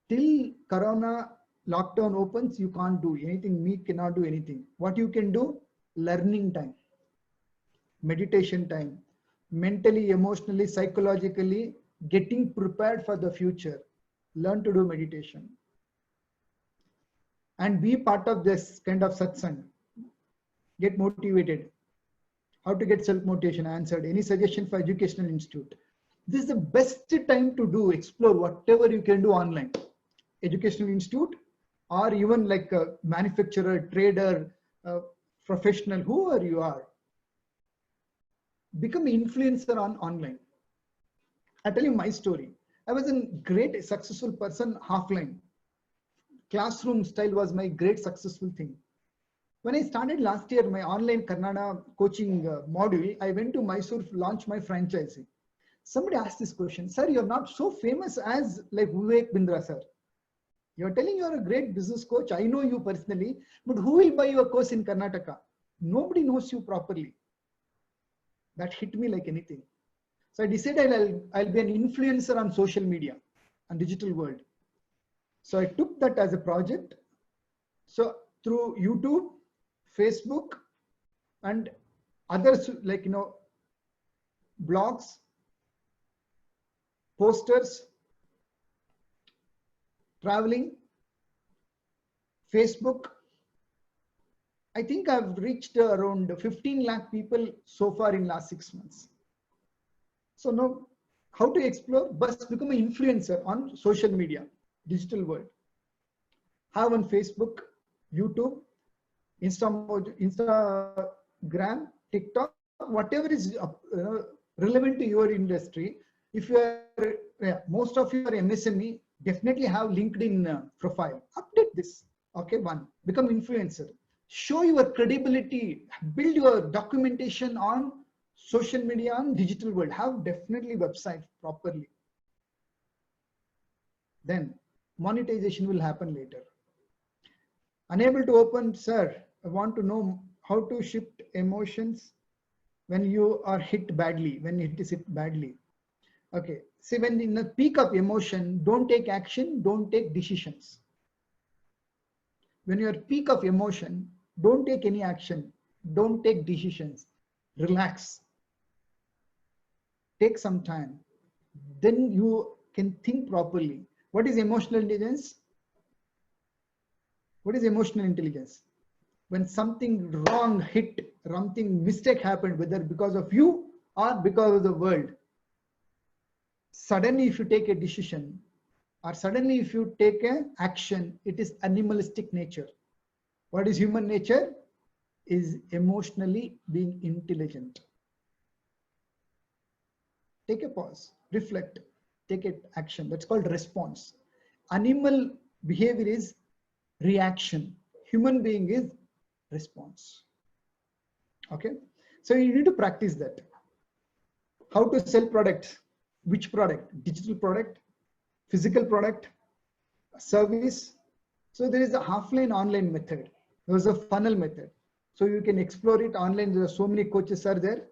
till Corona lockdown opens, you can't do anything, me cannot do anything. What you can do? Learning time, meditation time, mentally, emotionally, psychologically, getting prepared for the future. Learn to do meditation. And be part of this kind of satsang. Get motivated. How to get self-motivation? Answered. Any suggestion for educational institute? This is the best time to do, explore whatever you can do online. Educational institute, or even like a manufacturer, trader, professional, whoever you are. Become an influencer on online. I'll tell you my story. I was a great successful person offline. Classroom style was my great successful thing. When I started last year my online Kannada coaching module, I went to Mysore to launch my franchising. Somebody asked this question, sir, you're not so famous as like Vivek Bindra sir. You're telling you're a great business coach. I know you personally, but who will buy your course in Karnataka? Nobody knows you properly. That hit me like anything. So I decided I'll be an influencer on social media and digital world. So I took that as a project. So through YouTube, Facebook, and others, like, blogs, posters, traveling, Facebook, I think I've reached around 15 lakh people so far in last 6 months. So now, how to explore? But become an influencer on social media, digital world. Have on Facebook, YouTube, Instagram, TikTok, whatever is relevant to your industry. If you are, most of you are MSME, definitely have LinkedIn profile. Update this. Okay, one, become influencer. Show your credibility, build your documentation on social media and digital world. Have definitely website properly. Then monetization will happen later. Unable to open, sir, I want to know how to shift emotions when you are hit badly, when it is hit badly. Okay, see, when in the peak of emotion, don't take action, don't take decisions. When you're at peak of emotion, don't take any action, don't take decisions, relax, take some time, then you can think properly. What is emotional intelligence? What is emotional intelligence? When something wrong hit, something mistake happened, whether because of you or because of the world, suddenly if you take a decision or suddenly if you take an action, it is animalistic nature. What is human nature? Is emotionally being intelligent. Take a pause, reflect, take an action. That's called response. Animal behavior is reaction. Human being is response. Okay, so you need to practice that. How to sell products? Which product? Digital product, physical product, service. So there is a offline online method. There is a funnel method. So you can explore it online. There are so many coaches are there.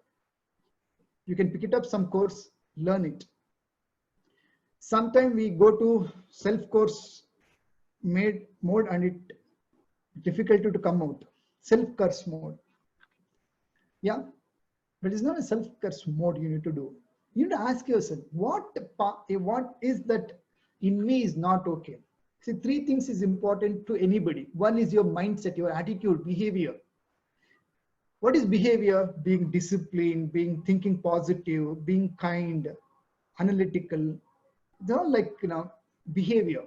You can pick it up some course, learn it. Sometimes we go to self-course made mode and it difficult to come out. Self-course mode. Yeah, but it's not a self-course mode you need to do. You need to ask yourself, what is that in me is not okay? See, three things is important to anybody. One is your mindset, your attitude, behavior. What is behavior? Being disciplined, being thinking positive, being kind, analytical. They're all like, behavior.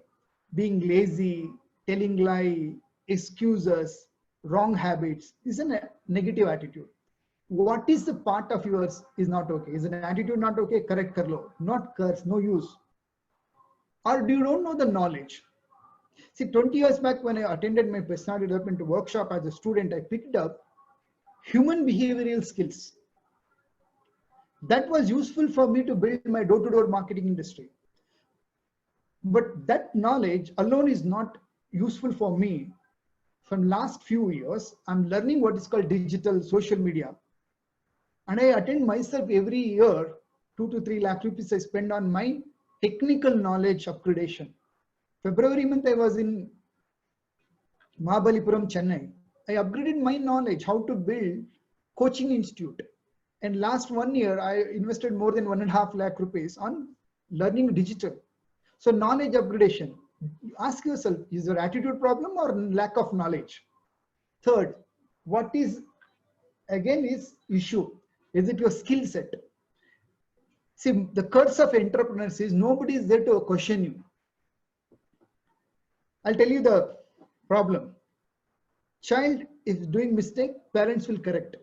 Being lazy, telling lie, excuses, wrong habits is a negative attitude. What is the part of yours is not okay? Is an attitude not okay? Correct karlo. Not curse, no use. Or do you don't know the knowledge? See, 20 years back when I attended my personality development workshop as a student, I picked up human behavioral skills. That was useful for me to build my door-to-door marketing industry. But that knowledge alone is not useful for me. From last few years, I'm learning what is called digital social media. And I attend myself every year, 2 to 3 lakh rupees I spend on my technical knowledge upgradation. February month, I was in Mahabalipuram, Chennai. I upgraded my knowledge, how to build coaching institute. And last 1 year, I invested more than 1.5 lakh rupees on learning digital. So knowledge upgradation. Ask yourself, is your attitude problem or lack of knowledge? Third, what is, again, is issue? Is it your skill set? See, the curse of entrepreneurs is nobody is there to question you. I'll tell you the problem. Child is doing mistake, parents will correct.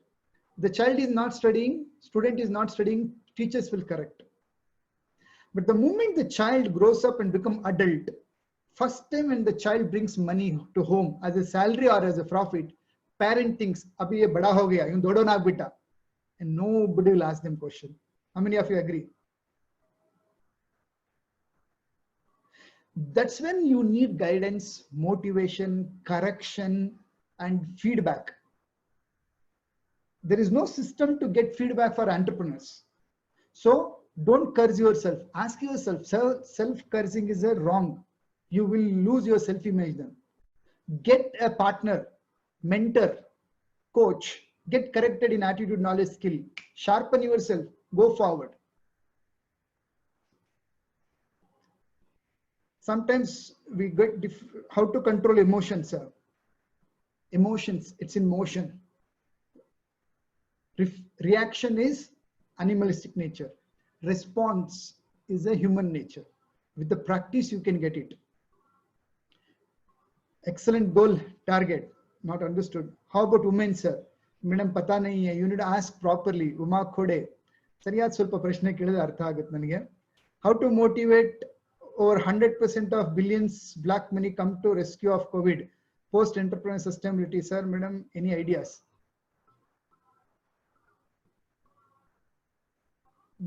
The child is not studying, student is not studying, teachers will correct. But the moment the child grows up and become adult, first time when the child brings money to home as a salary or as a profit, parent thinks, abhi ye bada ho gaya, yun dodo na bita. And nobody will ask them question. How many of you agree? That's when you need guidance, motivation, correction, and feedback. There is no system to get feedback for entrepreneurs. So don't curse yourself. Ask yourself, self-cursing is a wrong. You will lose your self-image then. Get a partner, mentor, coach. Get corrected in attitude, knowledge, skill. Sharpen yourself. Go forward. Sometimes we get how to control emotions. Emotions, it's in motion. Reaction is animalistic nature. Response is a human nature. With the practice, you can get it. Excellent goal, target, not understood. How about women, sir? Madam, pata nahi hai. You need to ask properly. Uma khode. Sariyad ಸ್ವಲ್ಪ ಪ್ರಶ್ನೆ ಕೇಳಿದ್ರೆ ಅರ್ಥ ಆಗುತ್ತೆ ನನಗೆ. How to motivate over 100% of billions black money come to rescue of COVID? Post entrepreneur sustainability, sir. Madam, any ideas?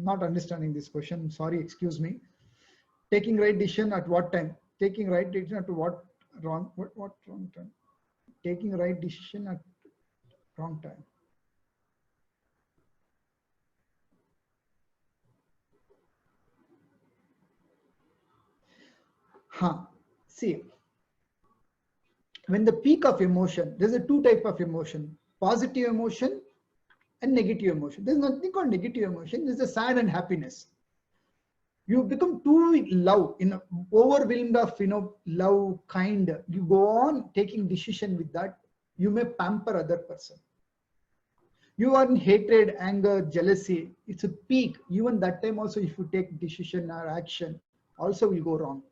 Not understanding this question. Sorry, excuse me. Taking right decision at what time? Taking right decision at what wrong? What wrong time? Taking right decision at wrong time. See, when the peak of emotion, there's a two type of emotion: positive emotion and negative emotion. There's nothing called negative emotion. There's a sad and happiness. You become too in love, overwhelmed of love, kind. You go on taking decision with that. You may pamper other person. You are in hatred, anger, jealousy. It's a peak. Even that time also, if you take decision or action, also will go wrong.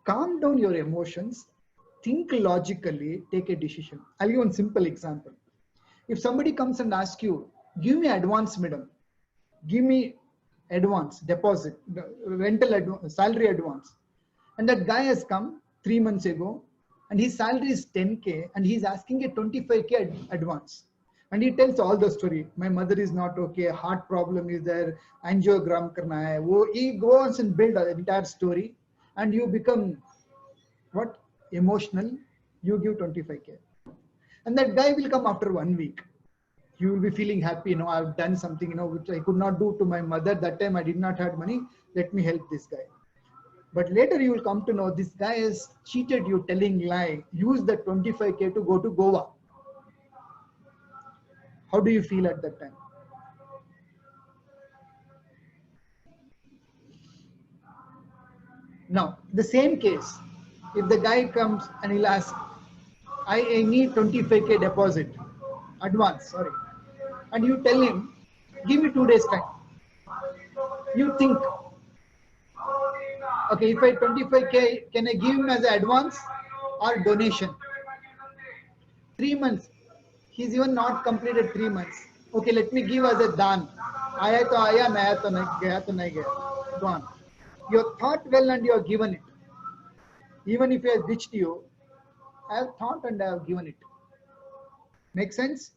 Calm down your emotions. Think logically. Take a decision. I'll give one simple example. If somebody comes and asks you, give me advance, madam. Give me advance, deposit, rental advance, salary advance. And that guy has come 3 months ago and his salary is 10K and he's asking a 25K advance. And he tells all the story. My mother is not okay, heart problem is there, angiogram karna hai. He goes and builds an entire story and you become what? Emotional. You give 25K. And that guy will come after 1 week. You will be feeling happy, I've done something, which I could not do to my mother. That time I did not have money. Let me help this guy. But later you will come to know this guy has cheated you, telling lie. Use the 25K to go to Goa. How do you feel at that time? Now, the same case, if the guy comes and he'll ask, I need 25K deposit, advance, sorry. And you tell him, give me 2 days time. You think, okay, if I 25K, can I give him as an advance or donation? 3 months. He's even not completed 3 months. Okay, let me give as a dan. Aaya to aaya, naya to gaya to nahi gaya. Gone. You have thought well and you have given it. Even if he has ditched you, I have thought and I have given it. Make sense?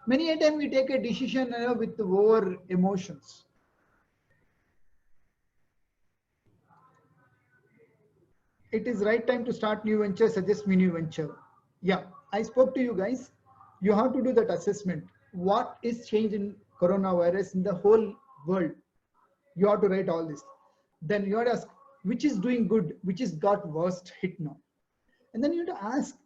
Many a time we take a decision with over emotions. It is right time to start new venture, suggest me new venture. Yeah, I spoke to you guys. You have to do that assessment. What is changed in coronavirus in the whole world? You have to write all this. Then you have to ask, which is doing good, which is got worst hit now. And then you have to ask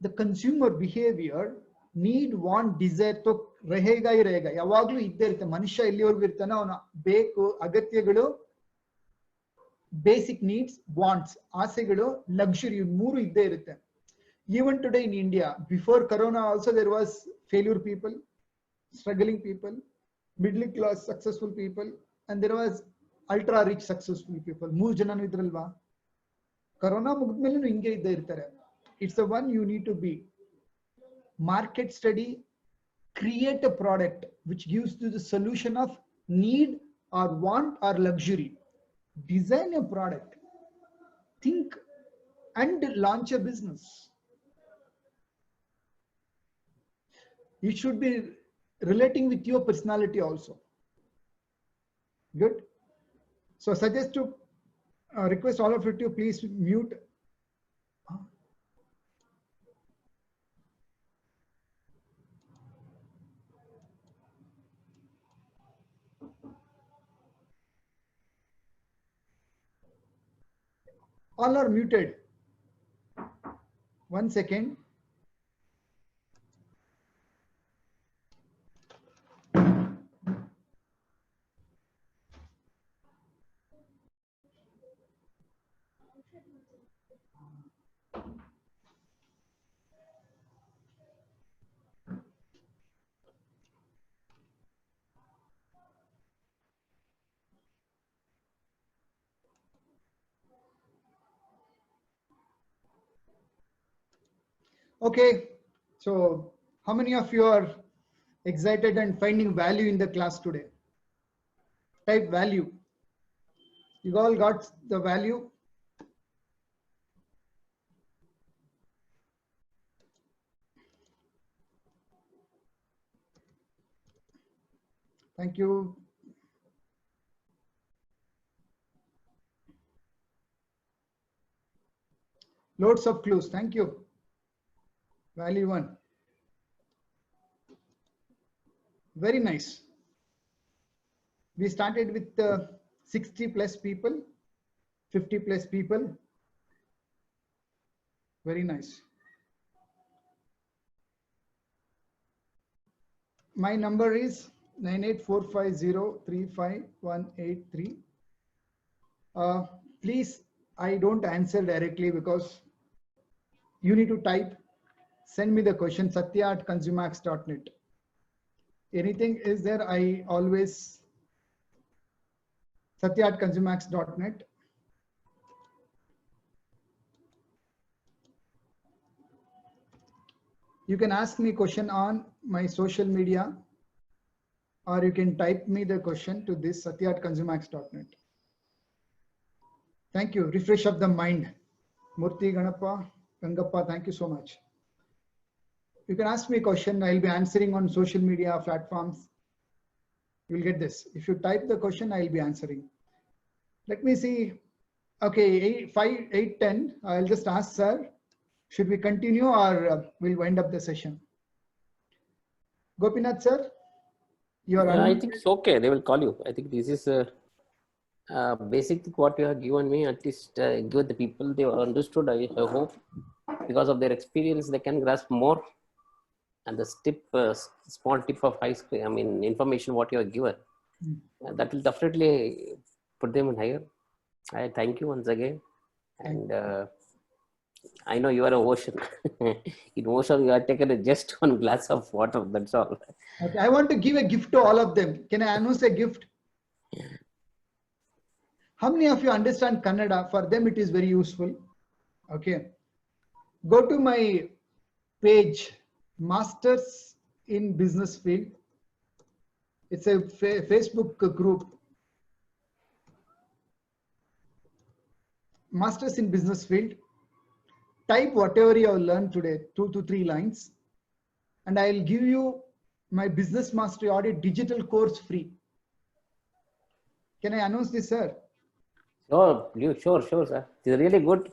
the consumer behavior, need, want, desire to rahega hi rahega. ಯಾವಾಗಲೂ ಇದ್ದೇ ಇರುತ್ತೆ. ಮನುಷ್ಯ ಎಲ್ಲಿವರೆಗೂ ಇರ್ತಾನೋ ಅವನ ಬೇಕು ಅಗತ್ಯಗಳು, basic needs, wants, ಆಸೆಗಳು, luxury, ಮೂರು ಇದ್ದೇ ಇರುತ್ತೆ. Even today in India, before Corona also there was failure people, struggling people, middle class successful people, and there was ultra rich successful people. ಮೂರು ಜನನು ಇದ್ರಲ್ವಾ? Corona ಮುಗಿದ್ಮೇಲೆ ಹಿಂಗೆ ಇದ್ದೇ ಇರ್ತಾರೆ. It's the one you need to be. Market study, create a product which gives you the solution of need or want or luxury. Design a product, think and launch a business. It should be relating with your personality also. Good. So suggest to request all of you to please mute. All are muted. 1 second. Okay, so how many of you are excited and finding value in the class today? Type value. You all got the value? Thank you. Loads of clues. Thank you. Value 1. Very nice. We started with 60 plus people, 50 plus people. Very nice. My number is 9845035183. Please, I don't answer directly because you need to type. Send me the question satya@consumax.net. Anything is there, I always satya@consumax.net. You can ask me question on my social media, or you can type me the question to this satya@consumax.net. Thank you. Refresh of the mind. Murthy Ganappa, Gangappa, thank you so much. You can ask me a question. I'll be answering on social media platforms. You'll get this. If you type the question, I'll be answering. Let me see. Okay, 5, 8, 10. I'll just ask, sir, should we continue or we'll wind up the session? Gopinath, sir, you are I think it's okay. They will call you. I think this is basic what you have given me. At least give the people, they understood. I hope because of their experience, they can grasp more. And the small tip of high school, I mean, information what you are given, that will definitely put them in higher. I thank you once again. And I know you are an ocean. In ocean, you are taken just one glass of water. That's all. Okay, I want to give a gift to all of them. Can I announce a gift? How many of you understand Kannada? For them, it is very useful. Okay. Go to my page, Masters in Business Field. It's a Facebook group. Masters in Business Field. Type whatever you have learned today, 2 to 3 lines, and I'll give you my Business Mastery Audit digital course free. Can I announce this, sir? Sure, sure, sir. It's really good.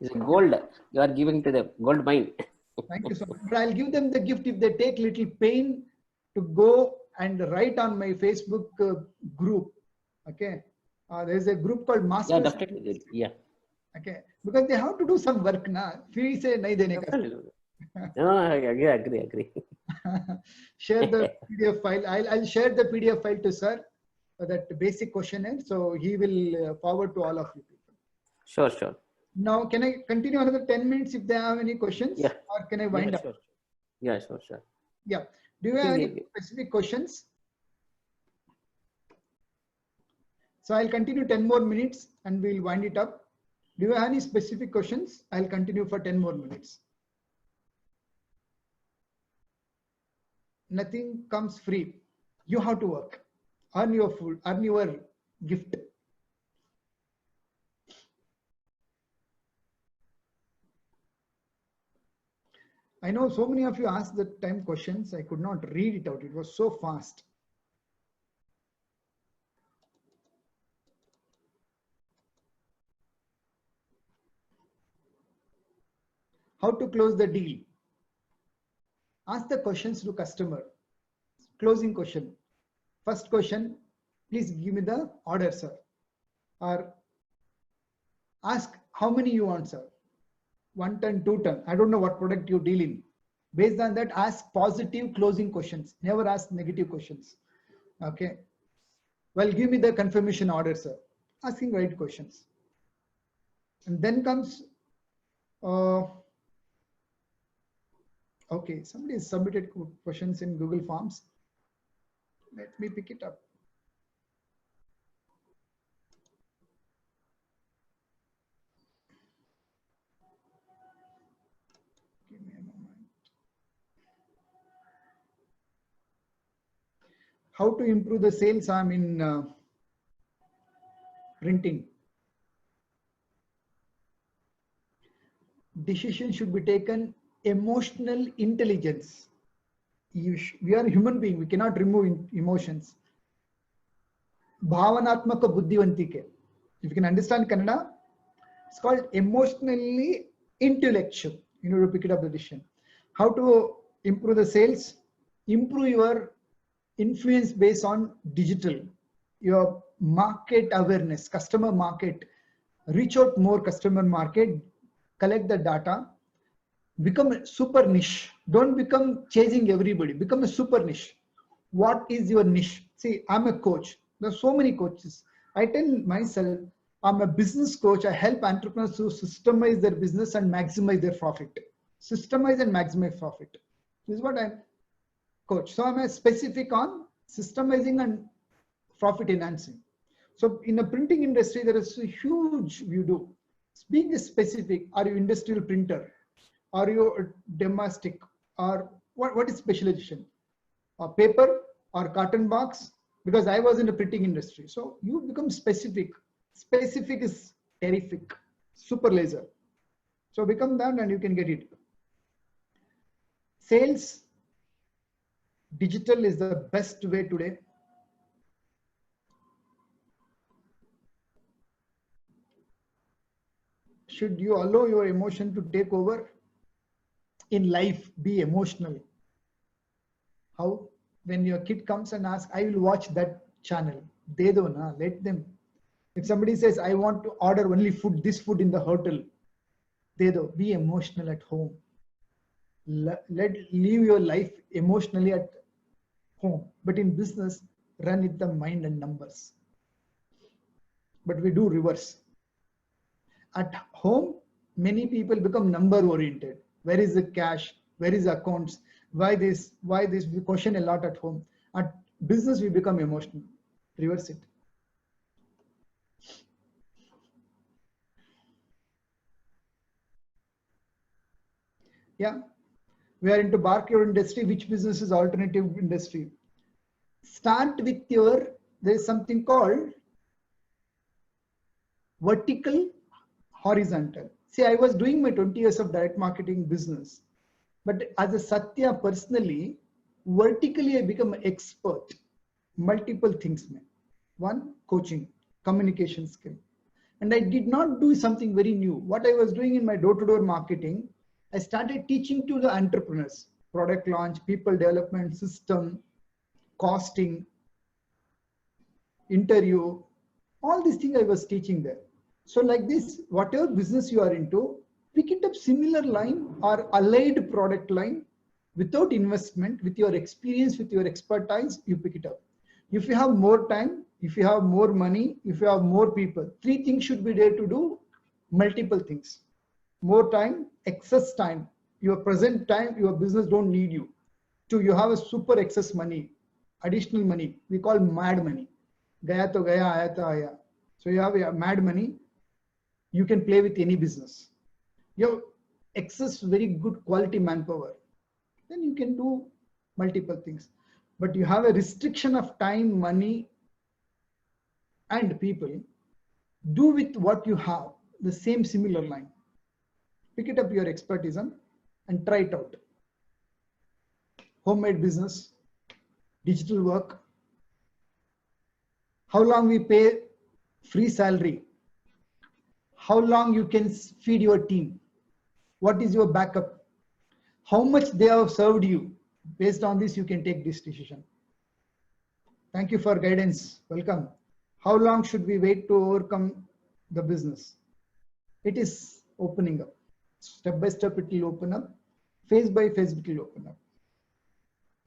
It's gold you are giving to the gold mine. Thank you so much. But I'll give them the gift if they take little pain to go and write on my Facebook group. Okay. There's a group called Masters. Yeah, definitely. Yeah. Okay. Because they have to do some work na. Free say nahi dene ka. No, I agree. Share the PDF file. I'll share the PDF file to sir, that basic questionnaire. So he will forward to all of you people. Sure. Now, can I continue another 10 minutes if they have any questions? Yeah. Or can I wind up? Sure. Yeah, sure. Yeah. Do you have any specific questions? So I'll continue 10 more minutes and we'll wind it up. Do you have any specific questions? I'll continue for 10 more minutes. Nothing comes free. You have to work. Earn your food, earn your gift. I know so many of you asked the time questions. I could not read it out. It was so fast. How to close the deal? Ask the questions to customer. Closing question. First question, please give me the order, sir. Or ask how many you want, sir. 1 ton, 2 ton. I don't know what product you deal in. Based on that, ask positive closing questions. Never ask negative questions. Okay. Well, give me the confirmation order, sir. Asking right questions. And then comes, okay, somebody submitted questions in Google Forms. Let me pick it up. Give me a moment. How to improve the sales? I'm in printing. Decision should be taken. Emotional intelligence. We are a human being. We cannot remove emotions. Bhavanatmaka buddhivantike. If you can understand Kannada, it's called emotionally intellectual. You know, to pick it up the decision. How to improve the sales? Improve your influence based on digital. Your market awareness, customer market. Reach out more customer market. Collect the data. Become a super niche. Don't become chasing everybody. Become a super niche. What is your niche? See, I'm a coach. There are so many coaches. I tell myself, I'm a business coach. I help entrepreneurs to systemize their business and maximize their profit. Systemize and maximize profit. This is what I'm coach. So I'm a specific on systemizing and profit enhancing. So in the printing industry, there is a huge you do. Being specific, are you industrial printer? Are you domestic? Or what is specialization? Paper or cotton box? Because I was in the printing industry. So you become specific. Specific is terrific. Super laser. So become that and you can get it. Sales, digital is the best way today. Should you allow your emotion to take over? In life, be emotional. How? When your kid comes and asks, I will watch that channel. They don't know, let them. If somebody says, I want to order only food, this food in the hotel, they don't. Be emotional at home. Live your life emotionally at home. But in business, run with the mind and numbers. But we do reverse. At home, many people become number oriented. Where is the cash? Where is the accounts? Why this? Why this? We question a lot at home. At business, we become emotional. Reverse it. Yeah. We are into barcode industry. Which business is alternative industry? Start with your, there is something called vertical, horizontal. See, I was doing my 20 years of direct marketing business, but as a Satya personally, vertically I become an expert. Multiple things, man. One, coaching, communication skill. And I did not do something very new. What I was doing in my door-to-door marketing, I started teaching to the entrepreneurs, product launch, people development, system, costing, interview, all these things I was teaching there. So like this, whatever business you are into, pick it up similar line or allied product line without investment, with your experience, with your expertise, you pick it up. If you have more time, if you have more money, if you have more people, 3 things should be there to do multiple things. More time, excess time, your present time, your business don't need you. 2, you have a super excess money, additional money, we call mad money. Gaya to gaya, aaya to aaya. So you have a mad money, you can play with any business. You have excess very good quality manpower, then you can do multiple things. But you have a restriction of time, money, and people. Do with what you have, the same similar line. Pick it up your expertise and try it out. Homemade business, digital work. How long we pay free salary? How long you can feed your team? What is your backup? How much they have served you? Based on this, you can take this decision. Thank you for guidance. Welcome. How long should we wait to overcome the business? It is opening up. Step by step, it will open up. Phase by phase, it will open up.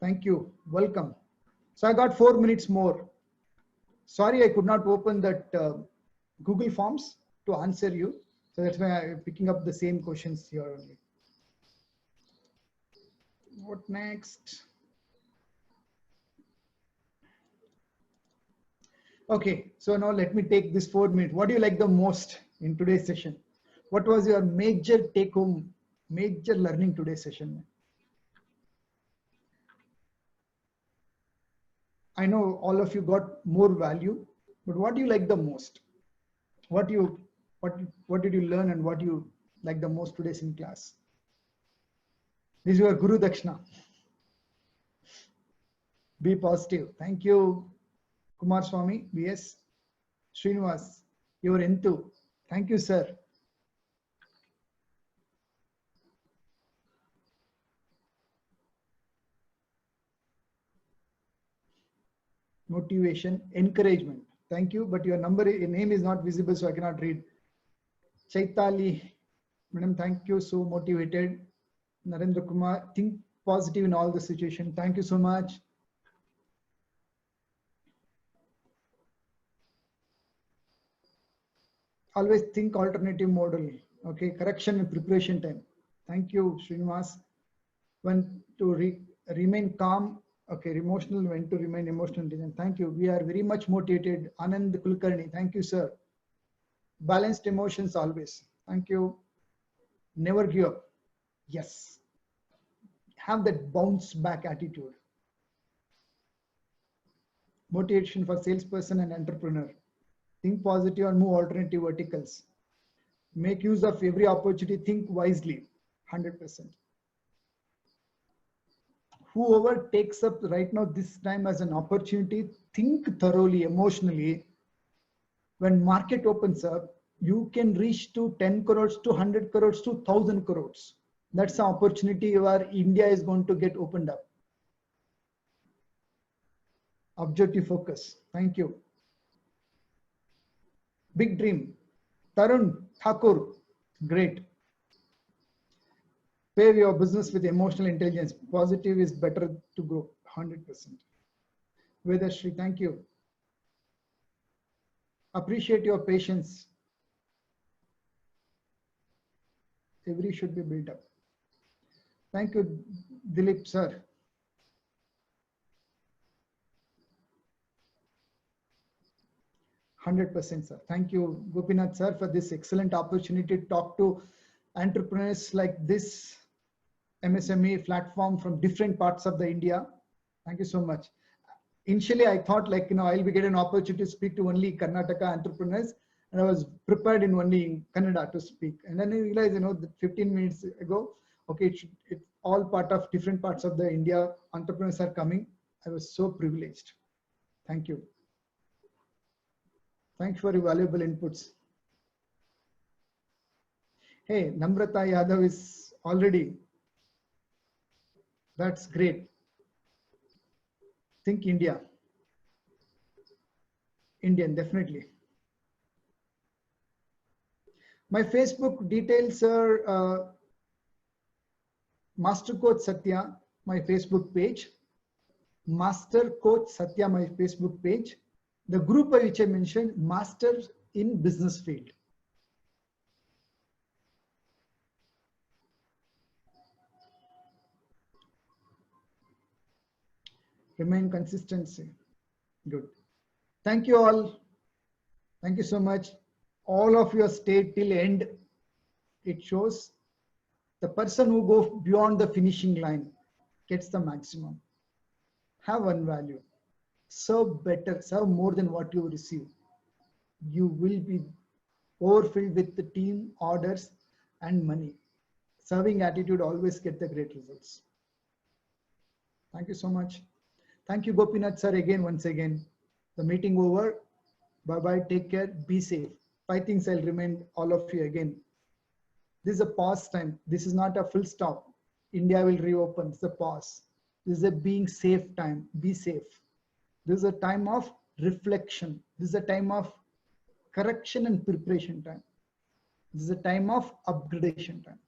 Thank you. Welcome. So I got 4 minutes more. Sorry, I could not open that Google Forms to answer you. So that's why I'm picking up the same questions here only. What next? Okay, so now let me take this 4 minutes. What do you like the most in today's session? What was your major take home, major learning today's session? I know all of you got more value, but what do you like the most? What did you learn and what do you like the most today's in class? This is your Guru Dakshina. Be positive. Thank you, Kumar Swami, BS. Srinivas, your Entu. Thank you, sir. Motivation, encouragement. Thank you, but your name is not visible, so I cannot read. Chaitali, madam, thank you. So motivated. Narendra Kumar, think positive in all the situation. Thank you so much. Always think alternative model. Okay, correction and preparation time. Thank you, Srinivas. When to remain calm. Okay, emotional, when to remain emotional intelligent. Thank you. We are very much motivated. Anand Kulkarni, thank you, sir. Balanced emotions always. Thank you. Never give up. Yes. Have that bounce back attitude. Motivation for salesperson and entrepreneur. Think positive and move alternative verticals. Make use of every opportunity. Think wisely. 100%. Whoever takes up right now this time as an opportunity, think thoroughly, emotionally. When market opens up, you can reach to 10 crores, to 100 crores, to 1,000 crores. That's the opportunity where India is going to get opened up. Objective focus. Thank you. Big dream. Tarun Thakur. Great. Pair your business with emotional intelligence. Positive is better to grow. 100%. Vedashri, thank you. Appreciate your patience. Every should be built up. Thank you, Dilip sir. %, sir. Thank you, Gopinath sir, for this excellent opportunity to talk to entrepreneurs like this MSME platform from different parts of the India. Thank you so much. Initially, I thought like, I'll be getting an opportunity to speak to only Karnataka entrepreneurs, and I was prepared in only Kannada to speak. And then I realized, 15 minutes ago, okay, it's all part of different parts of the India. Entrepreneurs are coming. I was so privileged. Thank you. Thanks for your valuable inputs. Hey, Namrata Yadav is already. That's great. Think India. Indian, definitely. My Facebook details are Master Coach Satya, my Facebook page. Master Coach Satya, my Facebook page. The group which I mentioned, Masters in Business Field. Remain consistency. Good. Thank you all. Thank you so much. All of you stayed till end. It shows the person who goes beyond the finishing line gets the maximum. Have one value. Serve better, serve more than what you receive. You will be overfilled with the team, orders, and money. Serving attitude always get the great results. Thank you so much. Thank you, Gopinath sir, once again. The meeting over. Bye-bye. Take care. Be safe. 5 things I'll remind all of you again. This is a pause time. This is not a full stop. India will reopen. It's a pause. This is a being safe time. Be safe. This is a time of reflection. This is a time of correction and preparation time. This is a time of upgradation time.